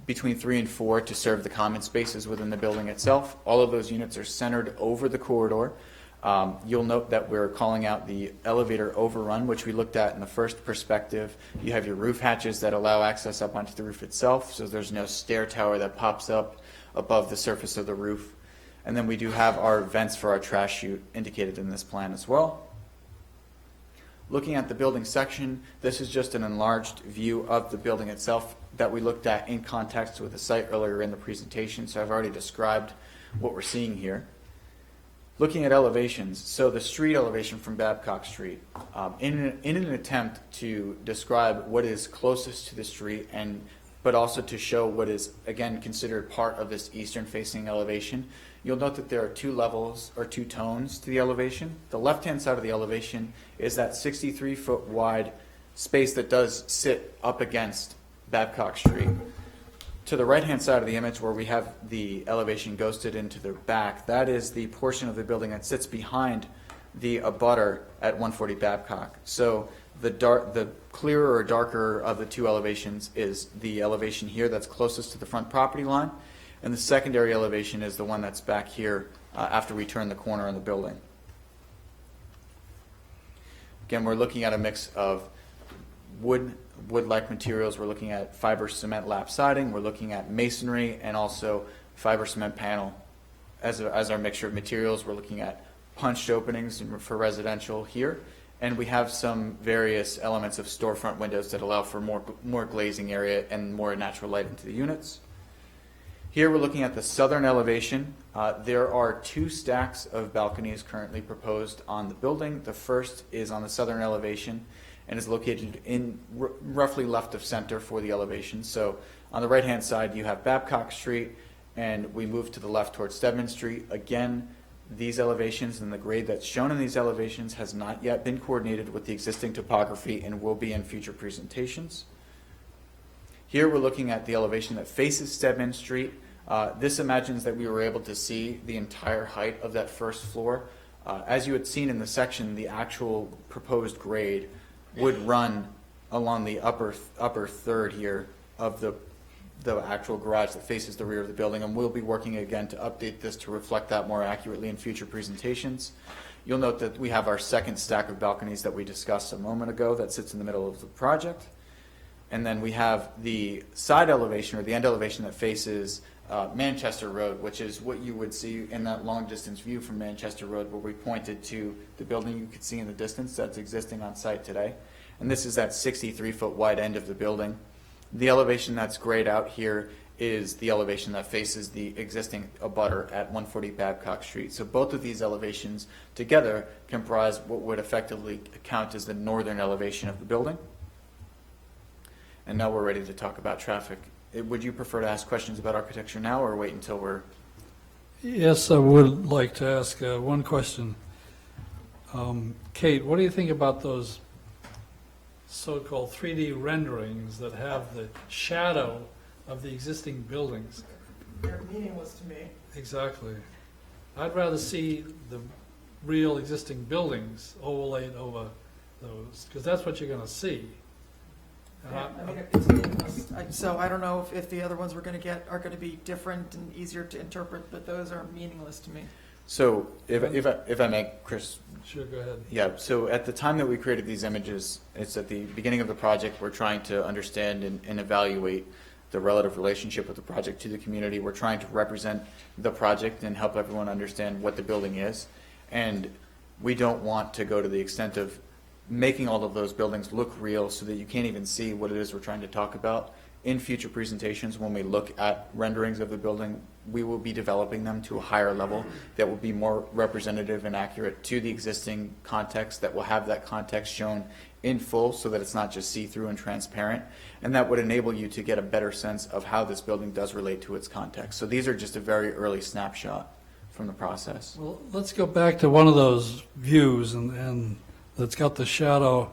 between 3 and 4 to serve the common spaces within the building itself. All of those units are centered over the corridor. You'll note that we're calling out the elevator overrun, which we looked at in the first perspective. You have your roof hatches that allow access up onto the roof itself, so there's no stair tower that pops up above the surface of the roof. And then we do have our vents for our trash chute indicated in this plan as well. Looking at the building section, this is just an enlarged view of the building itself that we looked at in context with the site earlier in the presentation, so I've already described what we're seeing here. Looking at elevations, so the street elevation from Babcock Street, in an attempt to describe what is closest to the street but also to show what is, again, considered part of this eastern-facing elevation, you'll note that there are two levels or two tones to the elevation. The left-hand side of the elevation is that 63-foot wide space that does sit up against Babcock Street. To the right-hand side of the image where we have the elevation ghosted into the back, that is the portion of the building that sits behind the abutter at 140 Babcock. So the clearer or darker of the two elevations is the elevation here that's closest to the front property line, and the secondary elevation is the one that's back here after we turn the corner on the building. Again, we're looking at a mix of wood-like materials. We're looking at fiber cement lap siding. We're looking at masonry and also fiber cement panel as our mixture of materials. We're looking at punched openings for residential here. And we have some various elements of storefront windows that allow for more glazing area and more natural light into the units. Here we're looking at the southern elevation. There are two stacks of balconies currently proposed on the building. The first is on the southern elevation and is located in roughly left of center for the elevation. So on the right-hand side, you have Babcock Street, and we move to the left towards Stedman Street. Again, these elevations and the grade that's shown in these elevations has not yet been coordinated with the existing topography and will be in future presentations. Here we're looking at the elevation that faces Stedman Street. This imagines that we were able to see the entire height of that first floor. As you had seen in the section, the actual proposed grade would run along the upper third here of the actual garage that faces the rear of the building, and we'll be working again to update this to reflect that more accurately in future presentations. You'll note that we have our second stack of balconies that we discussed a moment ago that sits in the middle of the project. And then we have the side elevation or the end elevation that faces Manchester Road, which is what you would see in that long distance view from Manchester Road where we pointed to the building you could see in the distance that's existing on site today. And this is that 63-foot wide end of the building. The elevation that's grayed out here is the elevation that faces the existing abutter at 140 Babcock Street. So both of these elevations together comprise what would effectively count as the northern elevation of the building. And now we're ready to talk about traffic. Would you prefer to ask questions about architecture now or wait until we're... Yes, I would like to ask one question. Kate, what do you think about those so-called 3D renderings that have the shadow of the existing buildings? They're meaningless to me. Exactly. I'd rather see the real existing buildings overlaid over those, because that's what you're going to see. And I mean, it's meaningless. So I don't know if the other ones we're going to get are going to be different and easier to interpret, but those are meaningless to me. So if I may, Chris. Sure, go ahead. Yeah, so at the time that we created these images, it's at the beginning of the project, we're trying to understand and evaluate the relative relationship of the project to the community. We're trying to represent the project and help everyone understand what the building is. And we don't want to go to the extent of making all of those buildings look real so that you can't even see what it is we're trying to talk about. In future presentations, when we look at renderings of the building, we will be developing them to a higher level that will be more representative and accurate to the existing context, that will have that context shown in full so that it's not just see-through and transparent, and that would enable you to get a better sense of how this building does relate to its context. So these are just a very early snapshot from the process. Well, let's go back to one of those views and that's got the shadow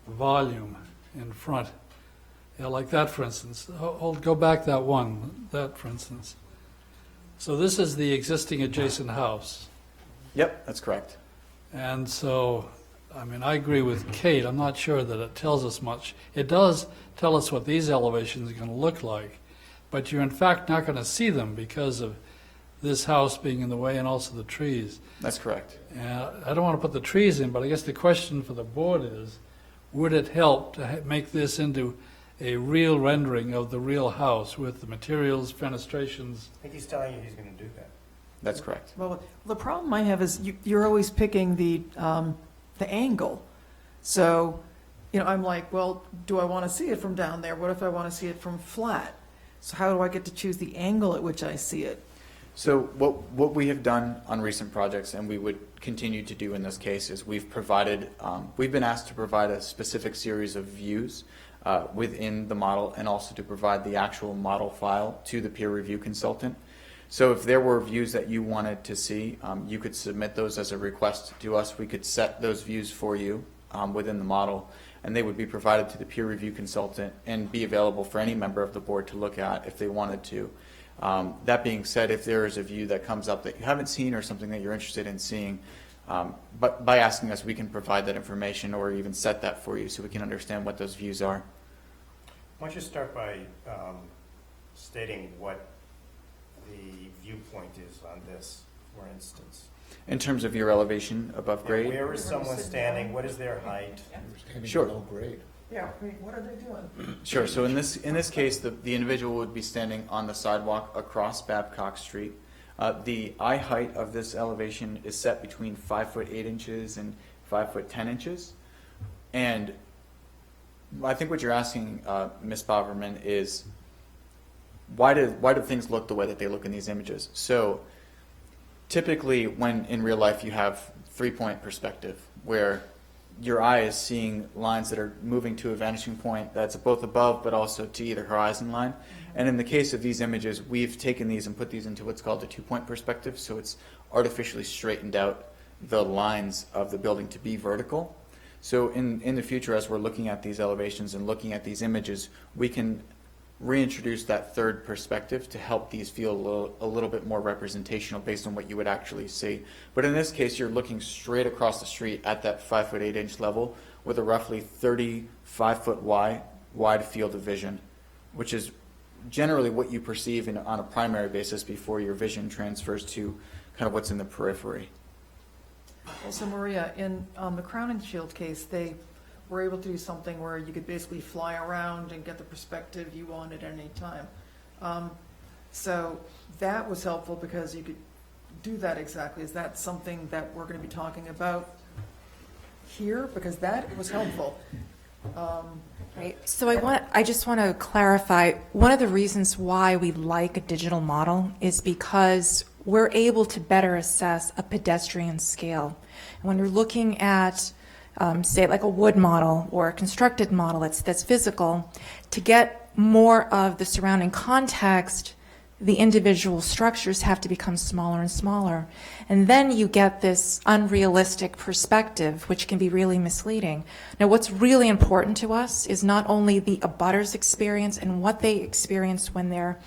volume in front. Yeah, like that, for instance. Go back that, for instance. So this is the existing adjacent house. Yep, that's correct. And so, I mean, I agree with Kate. I'm not sure that it tells us much. It does tell us what these elevations are going to look like, but you're in fact not going to see them because of this house being in the way and also the trees. That's correct. I don't want to put the trees in, but I guess the question for the board is, would it help to make this into a real rendering of the real house with the materials, fenestrations? I think he's telling you he's going to do that. That's correct. Well, the problem I have is you're always picking the the angle. So, I'm like, well, do I want to see it from down there? What if I want to see it from flat? So how do I get to choose the angle at which I see it? So what we have done on recent projects, and we would continue to do in this case, is we've been asked to provide a specific series of views within the model, and also to provide the actual model file to the peer review consultant. So if there were views that you wanted to see, you could submit those as a request to us. We could set those views for you within the model, and they would be provided to the peer review consultant and be available for any member of the board to look at if they wanted to. That being said, if there is a view that comes up that you haven't seen or something that you're interested in seeing, but by asking us, we can provide that information or even set that for you so we can understand what those views are. Why don't you start by stating what the viewpoint is on this, for instance? In terms of your elevation above grade? Where is someone standing? What is their height? Standing Sure. below grade. Yeah, what are they doing? Sure. So in this case, the individual would be standing on the sidewalk across Babcock Street. The eye height of this elevation is set between 5'8" and 5'10". And I think what you're asking, Ms. Boverman, is why do things look the way that they look in these images? So typically, when in real life you have 3-point perspective, where your eye is seeing lines that are moving to a vanishing point that's both above but also to either horizon line. And in the case of these images, we've taken these and put these into what's called a 2-point perspective, so it's artificially straightened out the lines of the building to be vertical. So in the future, as we're looking at these elevations and looking at these images, we can reintroduce that third perspective to help these feel a little bit more representational based on what you would actually see. But in this case, you're looking straight across the street at that 5'8" level with a roughly 35-foot wide field of vision, which is generally what you perceive on a primary basis before your vision transfers to kind of what's in the periphery. Also, Maria, in the Crown and Shield case, they were able to do something where you could basically fly around and get the perspective you wanted at any time. So that was helpful because you could do that exactly. Is that something that we're going to be talking about here? Because that was helpful. Right. So I just want to clarify, one of the reasons why we like a digital model is because we're able to better assess a pedestrian scale. And when you're looking at say like a wood model or a constructed model that's physical, to get more of the surrounding context, the individual structures have to become smaller and smaller. And then you get this unrealistic perspective, which can be really misleading. Now, what's really important to us is not only the abutters experience and what they experience when they're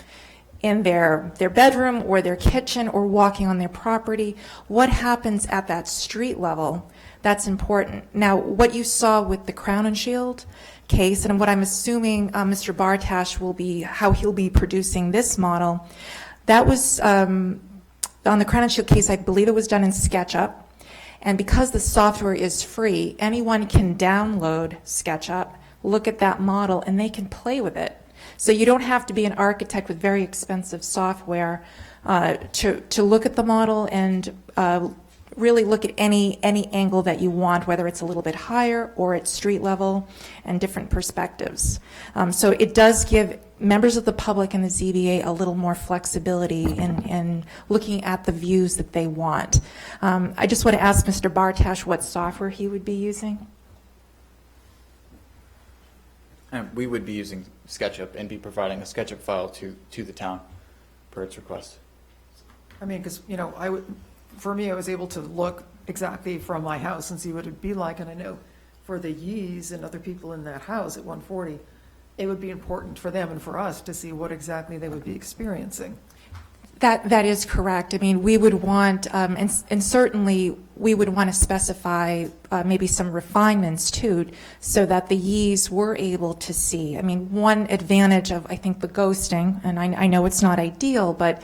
in their bedroom or their kitchen or walking on their property, what happens at that street level. That's important. Now, what you saw with the Crown and Shield case, and what I'm assuming Mr. Bartash will be, how he'll be producing this model, that was, on the Crown and Shield case, I believe it was done in SketchUp. And because the software is free, anyone can download SketchUp, look at that model, and they can play with it. So you don't have to be an architect with very expensive software to look at the model and really look at any angle that you want, whether it's a little bit higher or at street level, and different perspectives. So it does give members of the public and the ZBA a little more flexibility in looking at the views that they want. I just want to ask Mr. Bartash what software he would be using. And we would be using SketchUp and be providing a SketchUp file to the town per its request. I mean, because, for me, I was able to look exactly from my house and see what it'd be like. And I know for the Yees and other people in that house at 140, it would be important for them and for us to see what exactly they would be experiencing. That is correct. I mean, we would want, and certainly we would want to specify maybe some refinements too, so that the Yees were able to see. I mean, one advantage of, I think, the ghosting, and I know it's not ideal, but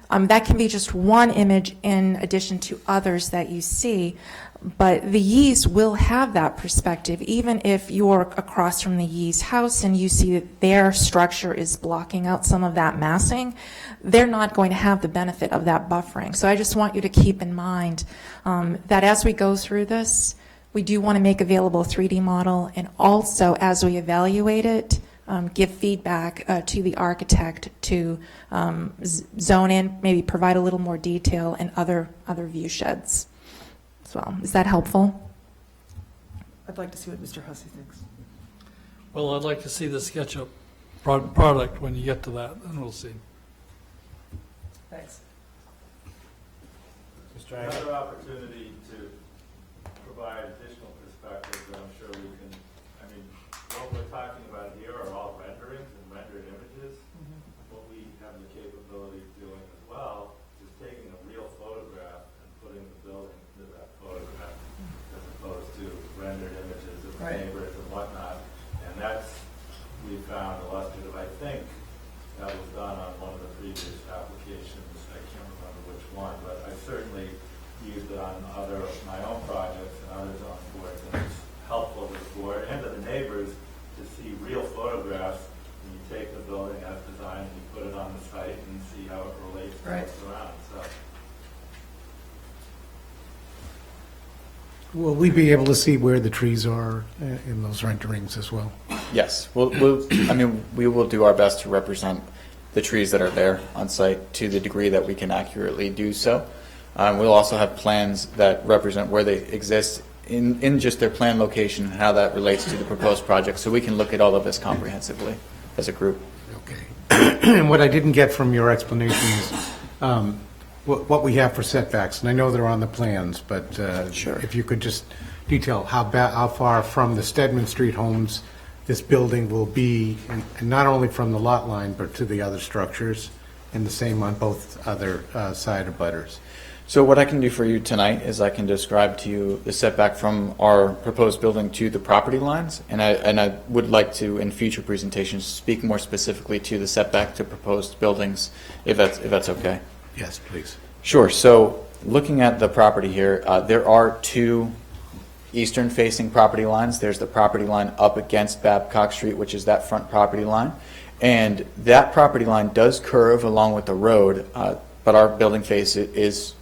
that can be just one image in addition to others that you see. But the Yees will have that perspective, even if you're across from the Yees house and you see that their structure is blocking out some of that massing, they're not going to have the benefit of that buffering. So I just want you to keep in mind that as we go through this, We do want to make available a 3D model, and also, as we evaluate it, give feedback to the architect to zone in, maybe provide a little more detail and other view sheds as well. Is that helpful? I'd like to see what Mr. Hussey thinks. Well, I'd like to see the SketchUp product when you get to that, and we'll see. Thanks. Another opportunity to provide additional perspective that I'm sure we can, I mean, what we're talking about here are all renderings and rendered images. What we have the capability of doing as well is taking a real photograph and putting the building to that photograph as opposed to rendered images of Right. neighbors and whatnot. And that's, we found illustrative. I think that was done on one of the previous applications. I can't remember which one, but I certainly used it on other of my own projects and others on boards. And it's helpful to the board and to the neighbors to see real photographs when you take the building as designed and you put it on the site and see how it relates to Right. what's around. So Will we be able to see where the trees are in those renderings as well? Yes, I mean, we will do our best to represent the trees that are there on site to the degree that we can accurately do so. We'll also have plans that represent where they exist in just their planned location and how that relates to the proposed project, so we can look at all of this comprehensively as a group. Okay. And what I didn't get from your explanation is what we have for setbacks, and I know they're on the plans, but Sure. if you could just detail how far from the Stedman Street homes this building will be, and not only from the lot line, but to the other structures, and the same on both other side abutters. So what I can do for you tonight is I can describe to you the setback from our proposed building to the property lines, and I would like to, in future presentations, speak more specifically to the setback to proposed buildings, if that's okay. Yes, please. Sure. So looking at the property here, there are two eastern-facing property lines. There's the property line up against Babcock Street, which is that front property line, and that property line does curve along with the road, but our building face is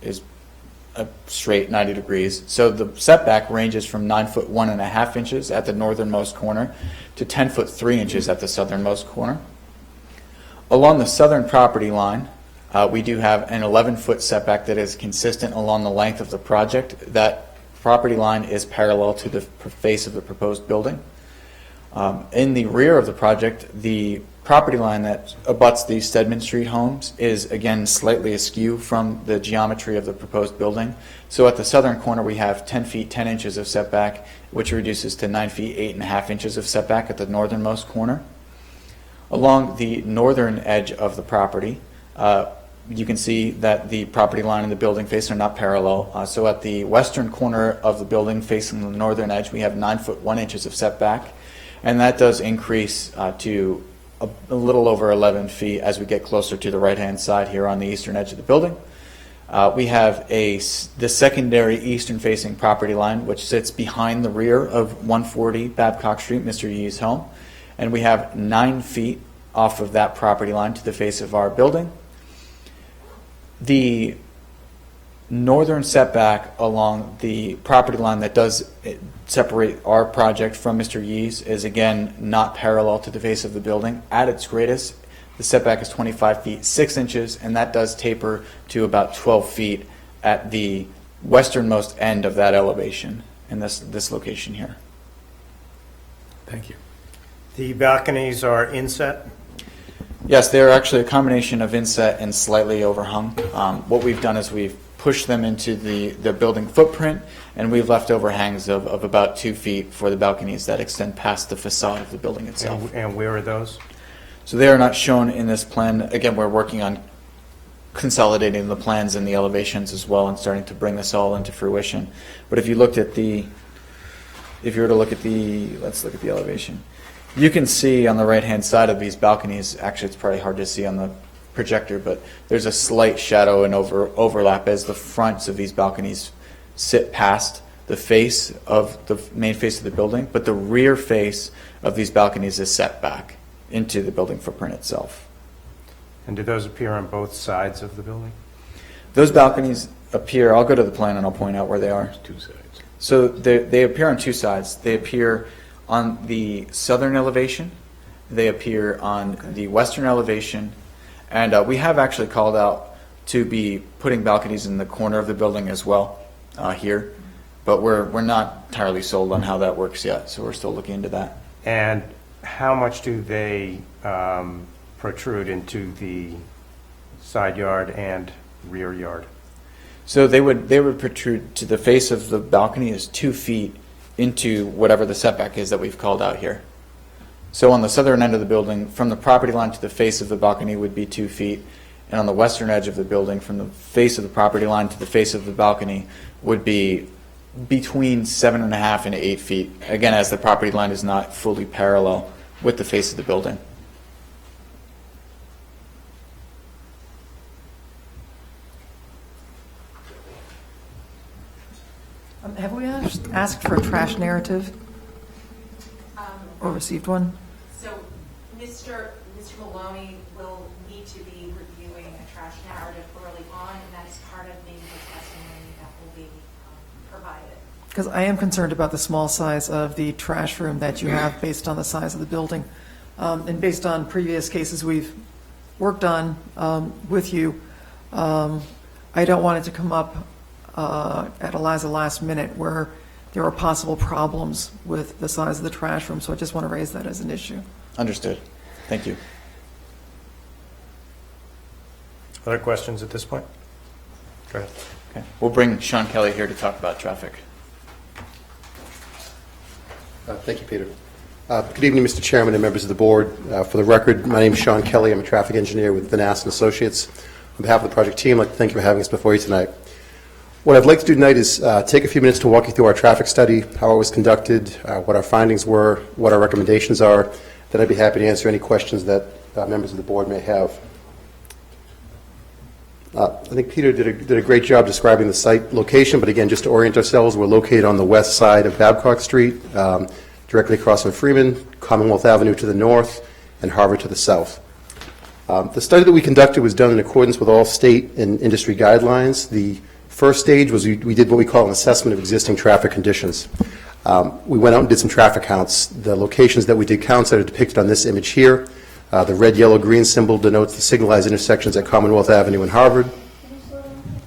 a straight 90 degrees. So the setback ranges from 9 foot 1.5 inches at the northernmost corner to 10 foot 3 inches at the southernmost corner. Along the southern property line, we do have an 11-foot setback that is consistent along the length of the project. That property line is parallel to the face of the proposed building. In the rear of the project, the property line that abuts the Stedman Street homes is again slightly askew from the geometry of the proposed building. So at the southern corner we have 10 feet 10 inches of setback, which reduces to 9 feet 8.5 inches of setback at the northernmost corner. Along the northern edge of the property, you can see that the property line and the building face are not parallel. So at the western corner of the building facing the northern edge, we have 9 foot 1 inches of setback, and that does increase to a little over 11 feet as we get closer to the right-hand side here on the eastern edge of the building. We have the secondary eastern-facing property line, which sits behind the rear of 140 Babcock Street, Mr. Yee's home, and we have 9 feet off of that property line to the face of our building. The northern setback along the property line that does separate our project from Mr. Yee's is again not parallel to the face of the building. At its greatest, the setback is 25 feet 6 inches, and that does taper to about 12 feet at the westernmost end of that elevation in this location here. Thank you. The balconies are inset. Yes, they're actually a combination of inset and slightly overhung. What we've done is we've pushed them into the building footprint, and we've left overhangs of about 2 feet for the balconies that extend past the facade of the building itself. And where are those? So they are not shown in this plan. Again, we're working on consolidating the plans and the elevations as well and starting to bring this all into fruition. But if you were to look at let's look at the elevation. You can see on the right-hand side of these balconies, actually it's probably hard to see on the projector, but there's a slight shadow and overlap as the fronts of these balconies sit past the face of the main face of the building, but the rear face of these balconies is set back into the building footprint itself. And do those appear on both sides of the building? Those balconies appear, I'll go to the plan and I'll point out where they are. Two sides. So they appear on two sides. They appear on the southern elevation, they appear on the western elevation, and we have actually called out to be putting balconies in the corner of the building as well here, but we're not entirely sold on how that works yet, so we're still looking into that. And how much do they protrude into the side yard and rear yard? So they would protrude to the face of the balcony is 2 feet into whatever the setback is that we've called out here. So on the southern end of the building, from the property line to the face of the balcony would be 2 feet, and on the western edge of the building, from the face of the property line to the face of the balcony would be between 7.5 and 8 feet. Again, as the property line is not fully parallel with the face of the building. Have we asked for a trash narrative or received one? So Mr. Maloney will need to be reviewing a trash narrative early on, and that's part of maybe the testimony that will be provided. Because I am concerned about the small size of the trash room that you have based on the size of the building. And based on previous cases we've worked on with you, I don't want it to come up at the last minute where there are possible problems with the size of the trash room. So I just want to raise that as an issue. Understood. Thank you. Other questions at this point? Go ahead. Okay. We'll bring Sean Kelly here to talk about traffic. Thank you, Peter. Good evening, Mr. Chairman and members of the board. For the record, my name is Sean Kelly. I'm a traffic engineer with Vanass & Associates. On behalf of the project team, I'd like to thank you for having us before you tonight. What I'd like to do tonight is take a few minutes to walk you through our traffic study, how it was conducted, what our findings were, what our recommendations are. Then I'd be happy to answer any questions that members of the board may have. I think Peter did a great job describing the site location, but again, just to orient ourselves, we're located on the west side of Babcock Street, directly across from Freeman, Commonwealth Avenue to the north, and Harvard to the south. The study that we conducted was done in accordance with all state and industry guidelines. The first stage was we did what we call an assessment of existing traffic conditions. We went out and did some traffic counts. The locations that we did counts are depicted on this image here. The red, yellow, green symbol denotes the signalized intersections at Commonwealth Avenue and Harvard.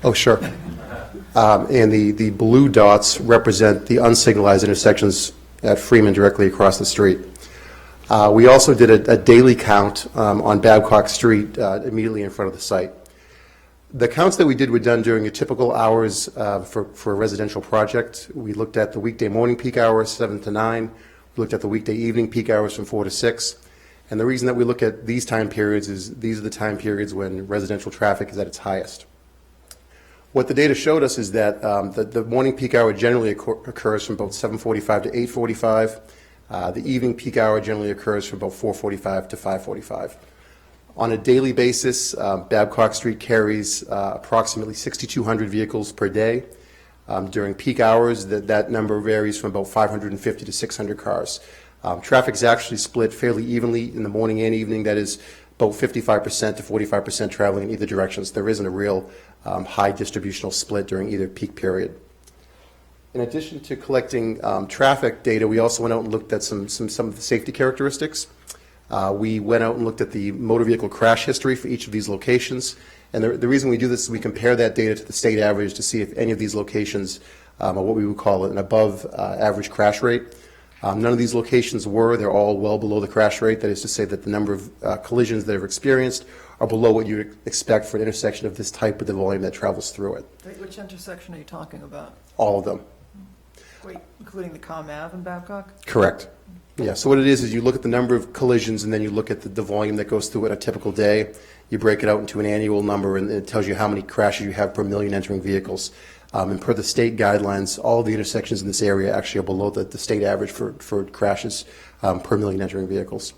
Oh, sure. And the blue dots represent the unsignalized intersections at Freeman directly across the street. We also did a daily count on Babcock Street immediately in front of the site. The counts that we did were done during your typical hours for a residential project. We looked at the weekday morning peak hours, 7 to 9. We looked at the weekday evening peak hours from 4 to 6. And the reason that we look at these time periods is these are the time periods when residential traffic is at its highest. What the data showed us is that the morning peak hour generally occurs from about 7:45 to 8:45. The evening peak hour generally occurs from about 4:45 to 5:45. On a daily basis, Babcock Street carries approximately 6,200 vehicles per day. During peak hours, that number varies from about 550 to 600 cars. Traffic is actually split fairly evenly in the morning and evening. That is about 55% to 45% traveling in either directions. There isn't a real high distributional split during either peak period. In addition to collecting traffic data, we also went out and looked at some of the safety characteristics. We went out and looked at the motor vehicle crash history for each of these locations. And the reason we do this is we compare that data to the state average to see if any of these locations are what we would call an above average crash rate. None of these locations were. They're all well below the crash rate. That is to say that the number of collisions that are experienced are below what you would expect for an intersection of this type with the volume that travels through it. Which intersection are you talking about? All of them. Wait, including the Com Ave in Babcock? Correct. Yeah, so what it is you look at the number of collisions and then you look at the volume that goes through it a typical day. You break it out into an annual number and it tells you how many crashes you have per million entering vehicles. And per the state guidelines, all of the intersections in this area actually are below the state average for crashes per million entering vehicles.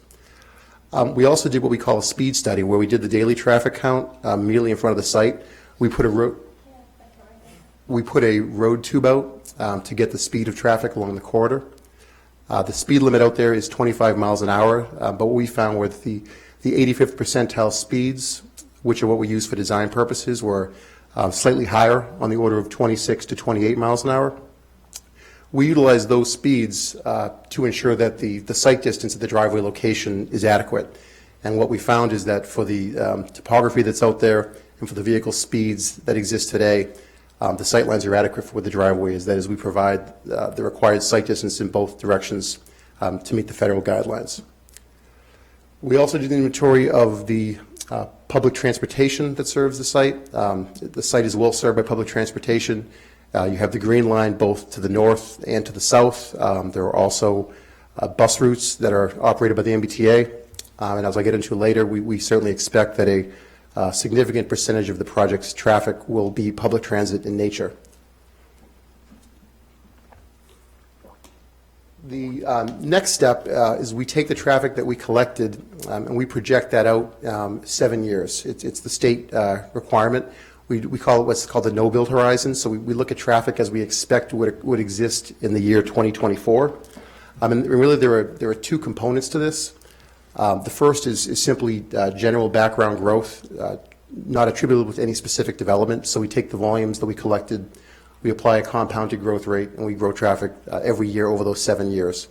We also did what we call a speed study, where we did the daily traffic count immediately in front of the site. We put a road tube out to get the speed of traffic along the corridor. The speed limit out there is 25 miles an hour, but what we found were the 85th percentile speeds, which are what we use for design purposes, were slightly higher, on the order of 26 to 28 miles an hour. We utilize those speeds to ensure that the sight distance at the driveway location is adequate. And what we found is that for the topography that's out there and for the vehicle speeds that exist today, the sight lines are adequate for what the driveway is. That is, we provide the required sight distance in both directions to meet the federal guidelines. We also did an inventory of the public transportation that serves the site. The site is well served by public transportation. You have the Green Line both to the north and to the south. There are also bus routes that are operated by the MBTA. And as I get into later, we certainly expect that a significant percentage of the project's traffic will be public transit in nature. The next step is we take the traffic that we collected and we project that out 7 years. It's the state requirement. We call it what's called the no-build horizon. So we look at traffic as we expect would exist in the year 2024. And really there are two components to this. The first is simply general background growth, not attributable to any specific development. So we take the volumes that we collected, we apply a compounded growth rate, and we grow traffic every year over those 7 years.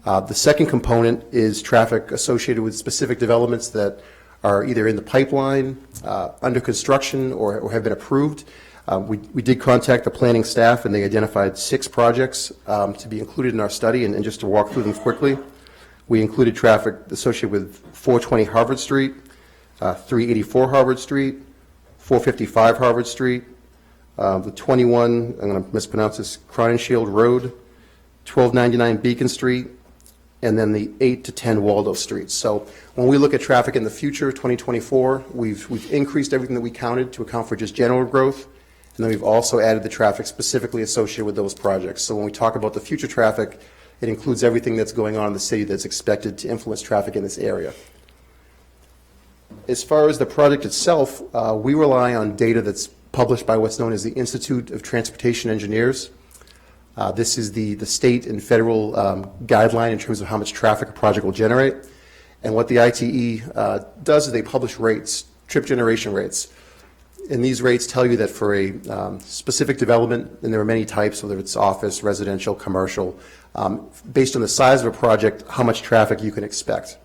The second component is traffic associated with specific developments that are either in the pipeline, under construction, or have been approved. We did contact the planning staff, and they identified 6 projects to be included in our study, and just to walk through them quickly. We included traffic associated with 420 Harvard Street, 384 Harvard Street, 455 Harvard Street, the 21, I'm going to mispronounce this, Crowninshield Road, 1299 Beacon Street, and then the 8 to 10 Waldorf Streets. So when we look at traffic in the future, 2024, we've increased everything that we counted to account for just general growth, and then we've also added the traffic specifically associated with those projects. So when we talk about the future traffic, it includes everything that's going on in the city that's expected to influence traffic in this area. As far as the project itself, we rely on data that's published by what's known as the Institute of Transportation Engineers. This is the state and federal guideline in terms of how much traffic a project will generate. And what the ITE does is they publish rates, trip generation rates. And these rates tell you that for a specific development, and there are many types, whether it's office, residential, commercial, based on the size of a project, how much traffic you can expect.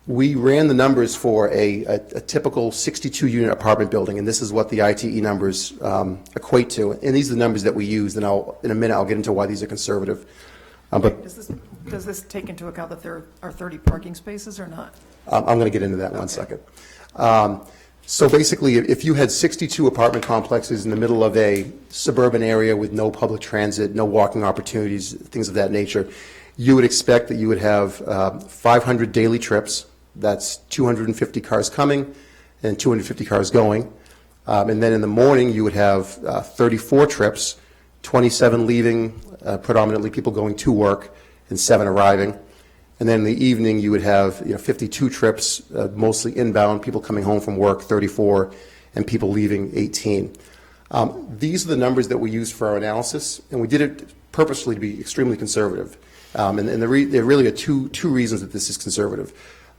We ran the numbers for a typical 62-unit apartment building, and this is what the ITE numbers equate to. And these are the numbers that we used, and in a minute I'll get into why these are conservative. But Does this take into account that there are 30 parking spaces or not? I'm going to get into that in 1 second. So basically, if you had 62 apartment complexes in the middle of a suburban area with no public transit, no walking opportunities, things of that nature, you would expect that you would have 500 daily trips. That's 250 cars coming and 250 cars going. And then in the morning, you would have 34 trips, 27 leaving, predominantly people going to work, and 7 arriving. And then in the evening, you would have 52 trips, mostly inbound, people coming home from work, 34, and people leaving, 18. These are the numbers that we used for our analysis, and we did it purposely to be extremely conservative. And there really are two reasons that this is conservative.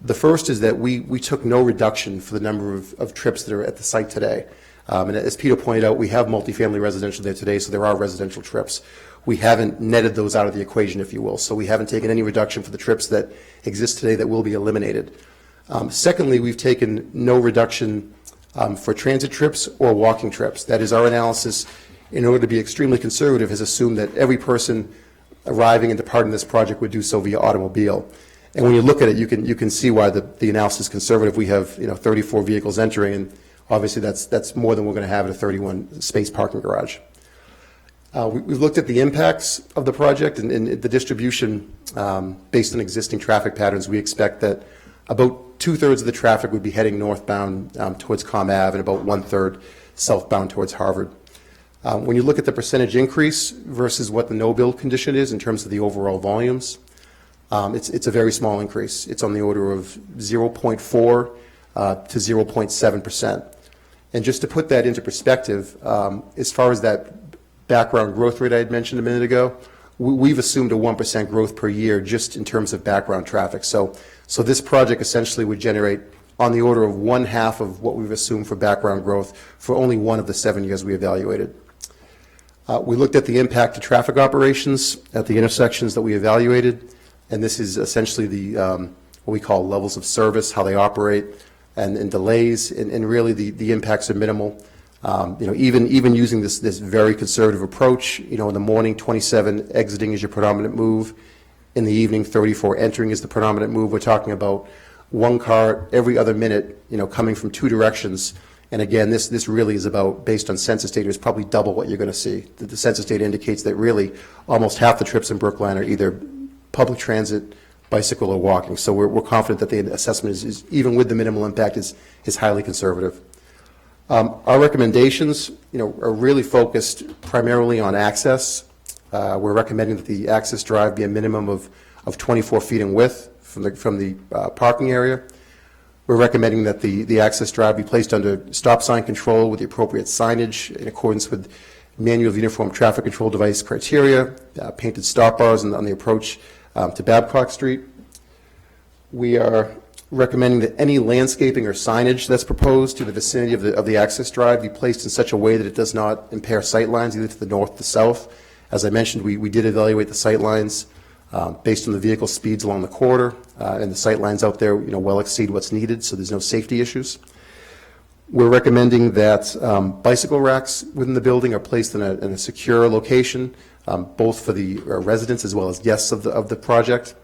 The first is that we took no reduction for the number of trips that are at the site today. And as Peter pointed out, we have multifamily residential there today, so there are residential trips. We haven't netted those out of the equation, if you will. So we haven't taken any reduction for the trips that exist today that will be eliminated. Secondly, we've taken no reduction for transit trips or walking trips. That is, our analysis, in order to be extremely conservative, has assumed that every person arriving and departing this project would do so via automobile. And when you look at it, you can see why the analysis is conservative. We have 34 vehicles entering, and obviously that's more than we're going to have at a 31-space parking garage. We've looked at the impacts of the project and the distribution based on existing traffic patterns. We expect that about 2/3 of the traffic would be heading northbound towards Comm Ave and about 1/3 southbound towards Harvard. When you look at the percentage increase versus what the no-build condition is in terms of the overall volumes, it's a very small increase. It's on the order of 0.4 to 0.7%. And just to put that into perspective, as far as that background growth rate I had mentioned a minute ago, we've assumed a 1% growth per year just in terms of background traffic. So this project essentially would generate on the order of 1/2 of what we've assumed for background growth for only one of the 7 years we evaluated. We looked at the impact to traffic operations at the intersections that we evaluated, and this is essentially the what we call levels of service, how they operate, and delays, and really the impacts are minimal. Even using this very conservative approach, in the morning, 27 exiting is your predominant move. In the evening, 34 entering is the predominant move. We're talking about one car every other minute, coming from two directions. And again, this really is about, based on census data, is probably double what you're going to see. The census data indicates that really almost half the trips in Brookline are either public transit, bicycle, or walking. So we're confident that the assessment is even with the minimal impact, is highly conservative. Our recommendations, are really focused primarily on access. We're recommending that the access drive be a minimum of 24 feet in width from the parking area. We're recommending that the access drive be placed under stop sign control with the appropriate signage in accordance with Manual of Uniform Traffic Control Device criteria, painted stop bars on the approach to Babcock Street. We are recommending that any landscaping or signage that's proposed to the vicinity of the access drive be placed in such a way that it does not impair sight lines either to the north or the south. As I mentioned, we did evaluate the sight lines based on the vehicle speeds along the corridor, and the sight lines out there well exceed what's needed, so there's no safety issues. We're recommending that bicycle racks within the building are placed in a secure location, both for the residents as well as guests of the project.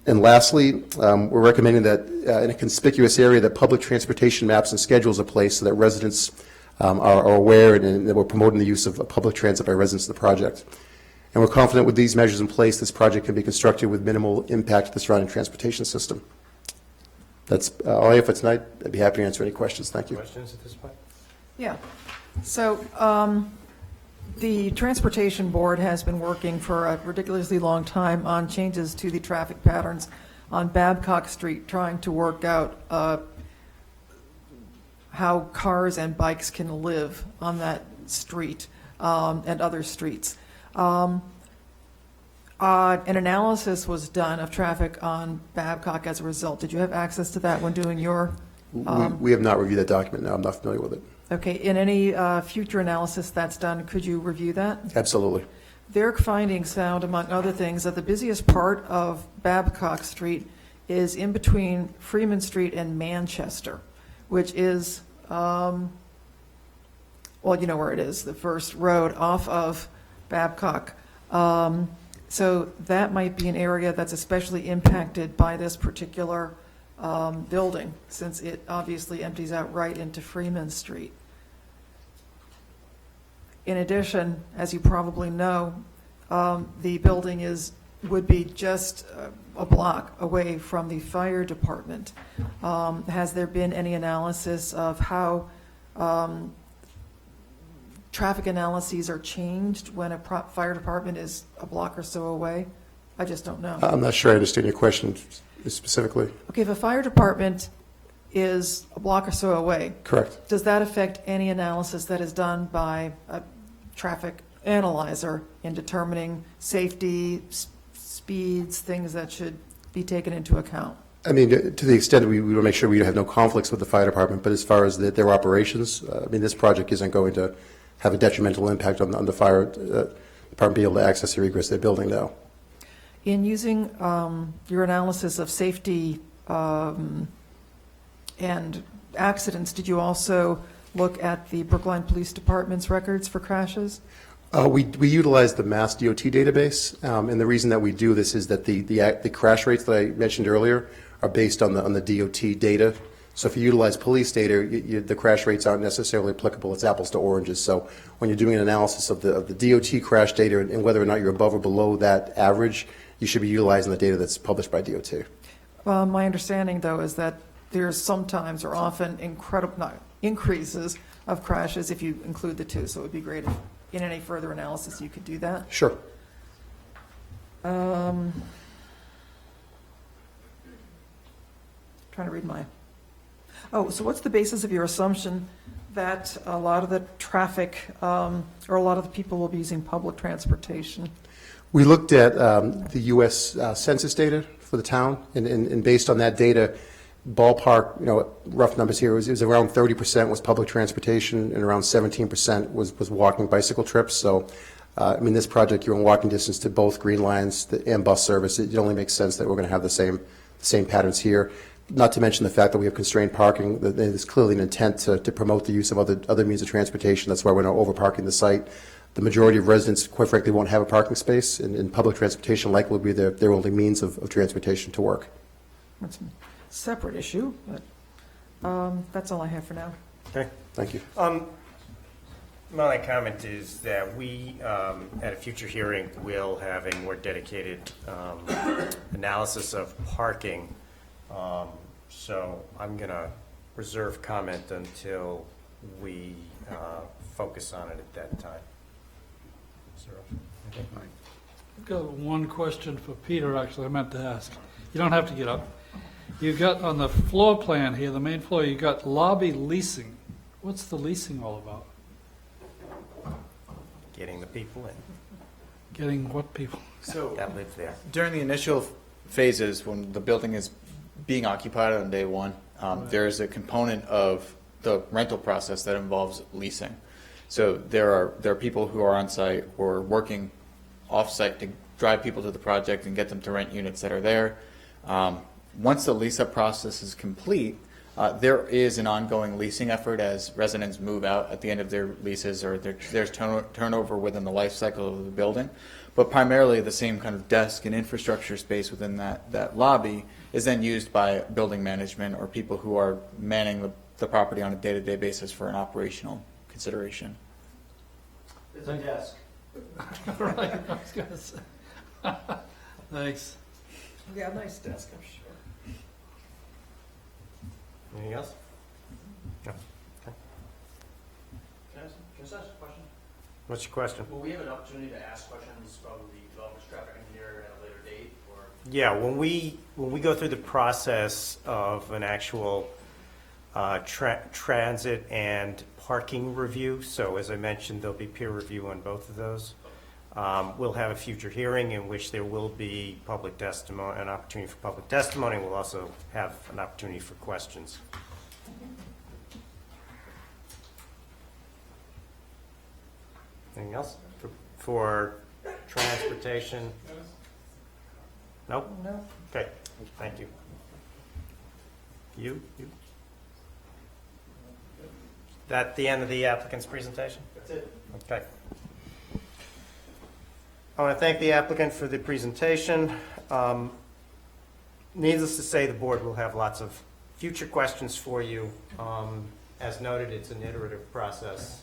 And lastly, we're recommending that in a conspicuous area that public transportation maps and schedules are placed so that residents are aware and that we're promoting the use of public transit by residents of the project. And we're confident with these measures in place, this project can be constructed with minimal impact to the surrounding transportation system. That's all I have for tonight. I'd be happy to answer any questions. Thank you. Questions at this point? Yeah. So the Transportation Board has been working for a ridiculously long time on changes to the traffic patterns on Babcock Street, trying to work out how cars and bikes can live on that street and other streets. An analysis was done of traffic on Babcock as a result. Did you have access to that when doing your? We have not reviewed that document. No, I'm not familiar with it. Okay. In any future analysis that's done, could you review that? Absolutely. Their findings found, among other things, that the busiest part of Babcock Street is in between Freeman Street and Manchester, which is, well, you know where it is, the first road off of Babcock. So that might be an area that's especially impacted by this particular building, since it obviously empties out right into Freeman Street. In addition, as you probably know, the building would be just a block away from the fire department. Has there been any analysis of how traffic analyses are changed when a fire department is a block or so away? I just don't know. I'm not sure I understand your question specifically. Okay, if a fire department is a block or so away. Correct. Does that affect any analysis that is done by a traffic analyzer in determining safety, speeds, things that should be taken into account? I mean, to the extent we want to make sure we have no conflicts with the fire department, but as far as their operations, this project isn't going to have a detrimental impact on the fire department being able to access or egress their building now. In using your analysis of safety and accidents, did you also look at the Brookline Police Department's records for crashes? We utilize the Mass DOT database, and the reason that we do this is that the crash rates that I mentioned earlier are based on the DOT data. So if you utilize police data, the crash rates aren't necessarily applicable. It's apples to oranges. So when you're doing an analysis of the DOT crash data and whether or not you're above or below that average, you should be utilizing the data that's published by DOT. My understanding, though, is that there's sometimes or often increases of crashes if you include the two. So it would be great if in any further analysis you could do that. Sure. Trying to read my... Oh, so what's the basis of your assumption that a lot of the traffic or a lot of the people will be using public transportation? We looked at the U.S. Census data for the town, and based on that data, ballpark, rough numbers here, it was around 30% was public transportation and around 17% was walking bicycle trips. So, this project, you're in walking distance to both Green Lines and bus service. It only makes sense that we're going to have the same patterns here. Not to mention the fact that we have constrained parking. There's clearly an intent to promote the use of other means of transportation. That's why we're not overparking the site. The majority of residents, quite frankly, won't have a parking space, and public transportation likely will be their only means of transportation to work. That's a separate issue, but that's all I have for now. Okay. Thank you. My only comment is that we, at a future hearing, will have a more dedicated analysis of parking. So I'm going to reserve comment until we focus on it at that time. I've got one question for Peter, actually, I meant to ask. You don't have to get up. You've got on the floor plan here, the main floor, you've got lobby leasing. What's the leasing all about? Getting the people in Getting what people? So that live there. during the initial phases, when the building is being occupied on day one, there is a component of the rental process that involves leasing. So there are people who are on site or working off site to drive people to the project and get them to rent units that are there. Once the lease up process is complete, there is an ongoing leasing effort as residents move out at the end of their leases or there's turnover within the life cycle of the building. But primarily the same kind of desk and infrastructure space within that lobby is then used by building management or people who are manning the property on a day-to-day basis for an operational consideration. It's a desk. Right, I was gonna say. Thanks. Yeah, nice desk, I'm sure. Anything else? No. Okay. Can I ask a question? What's your question? Will we have an opportunity to ask questions from the development's traffic engineer at a later date, or? Yeah, when we go through the process of an actual transit and parking review, so as I mentioned, there'll be peer review on both of those. We'll have a future hearing in which there will be public testimony, an opportunity for public testimony. We'll also have an opportunity for questions. Anything else for transportation? Nope? No. Okay, thank you. You? That the end of the applicant's presentation? That's it. Okay. I want to thank the applicant for the presentation. Needless to say, the board will have lots of future questions for you. As noted, it's an iterative process.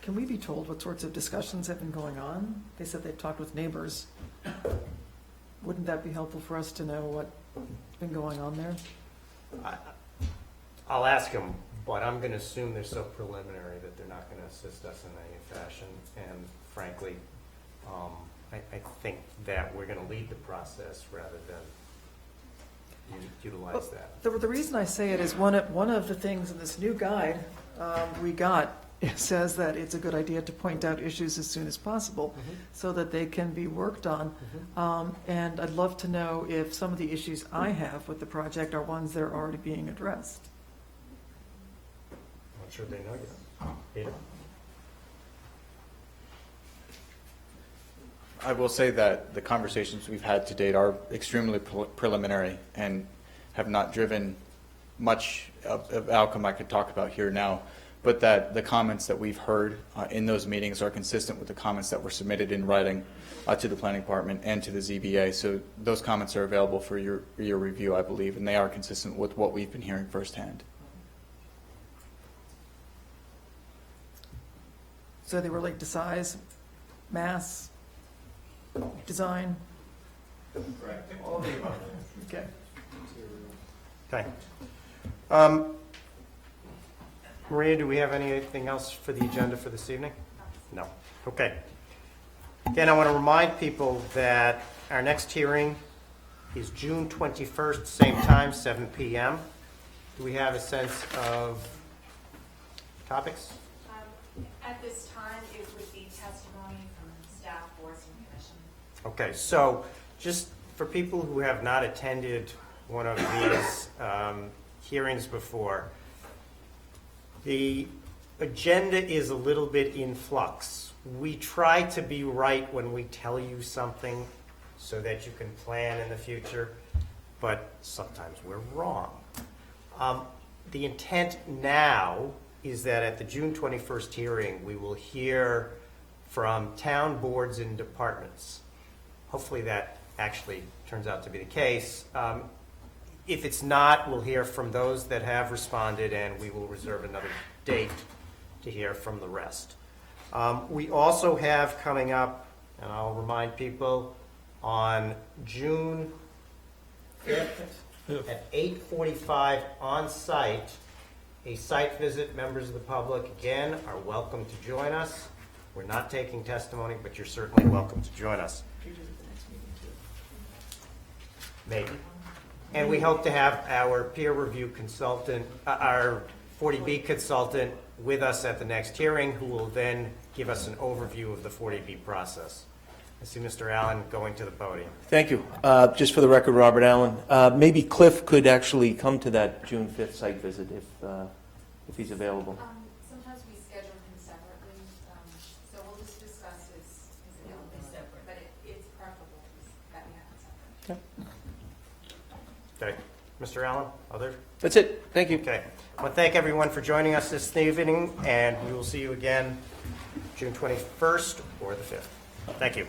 Can we be told what sorts of discussions have been going on? They said they've talked with neighbors. Wouldn't that be helpful for us to know what's been going on there? I'll ask them, but I'm going to assume they're so preliminary that they're not going to assist us in any fashion. And frankly, I think that we're going to lead the process rather than utilize that. The reason I say it is one of the things in this new guide we got, it says that it's a good idea to point out issues as soon as possible so that they can be worked on. And I'd love to know if some of the issues I have with the project are ones that are already being addressed. I'm not sure they know yet. Peter? I will say that the conversations we've had to date are extremely preliminary and have not driven much of outcome I could talk about here now, but that the comments that we've heard in those meetings are consistent with the comments that were submitted in writing to the planning department and to the ZBA. So those comments are available for your review, I believe, and they are consistent with what we've been hearing firsthand. So they relate to size, mass, design? Correct. All of the above. Okay. Okay. Maria, do we have anything else for the agenda for this evening? No. Okay. Again, I want to remind people that our next hearing is June 21st, same time, 7 p.m. Do we have a sense of topics? At this time, it would be testimony from staff, boards, and commission. Okay, so just for people who have not attended one of these hearings before. The agenda is a little bit in flux. We try to be right when we tell you something so that you can plan in the future, but sometimes we're wrong. The intent now is that at the June 21st hearing, we will hear from town boards and departments. Hopefully that actually turns out to be the case. If it's not, we'll hear from those that have responded, and we will reserve another date to hear from the rest. We also have coming up, and I'll remind people, on June 5th at 8:45 on site, a site visit. Members of the public, again, are welcome to join us. We're not taking testimony, but you're certainly welcome to join us. Maybe. And we hope to have our peer review consultant, our 40B consultant with us at the next hearing, who will then give us an overview of the 40B process. I see Mr. Allen going to the podium. Thank you. Just for the record, Robert Allen. Maybe Cliff could actually come to that June 5th site visit if he's available. Sometimes we schedule him separately, so we'll just discuss his availability, but it's preferable that we have it separate. Okay. Mr. Allen, other? That's it. Thank you. Okay. I want to thank everyone for joining us this evening, and we will see you again June 21st or the 5th. Thank you.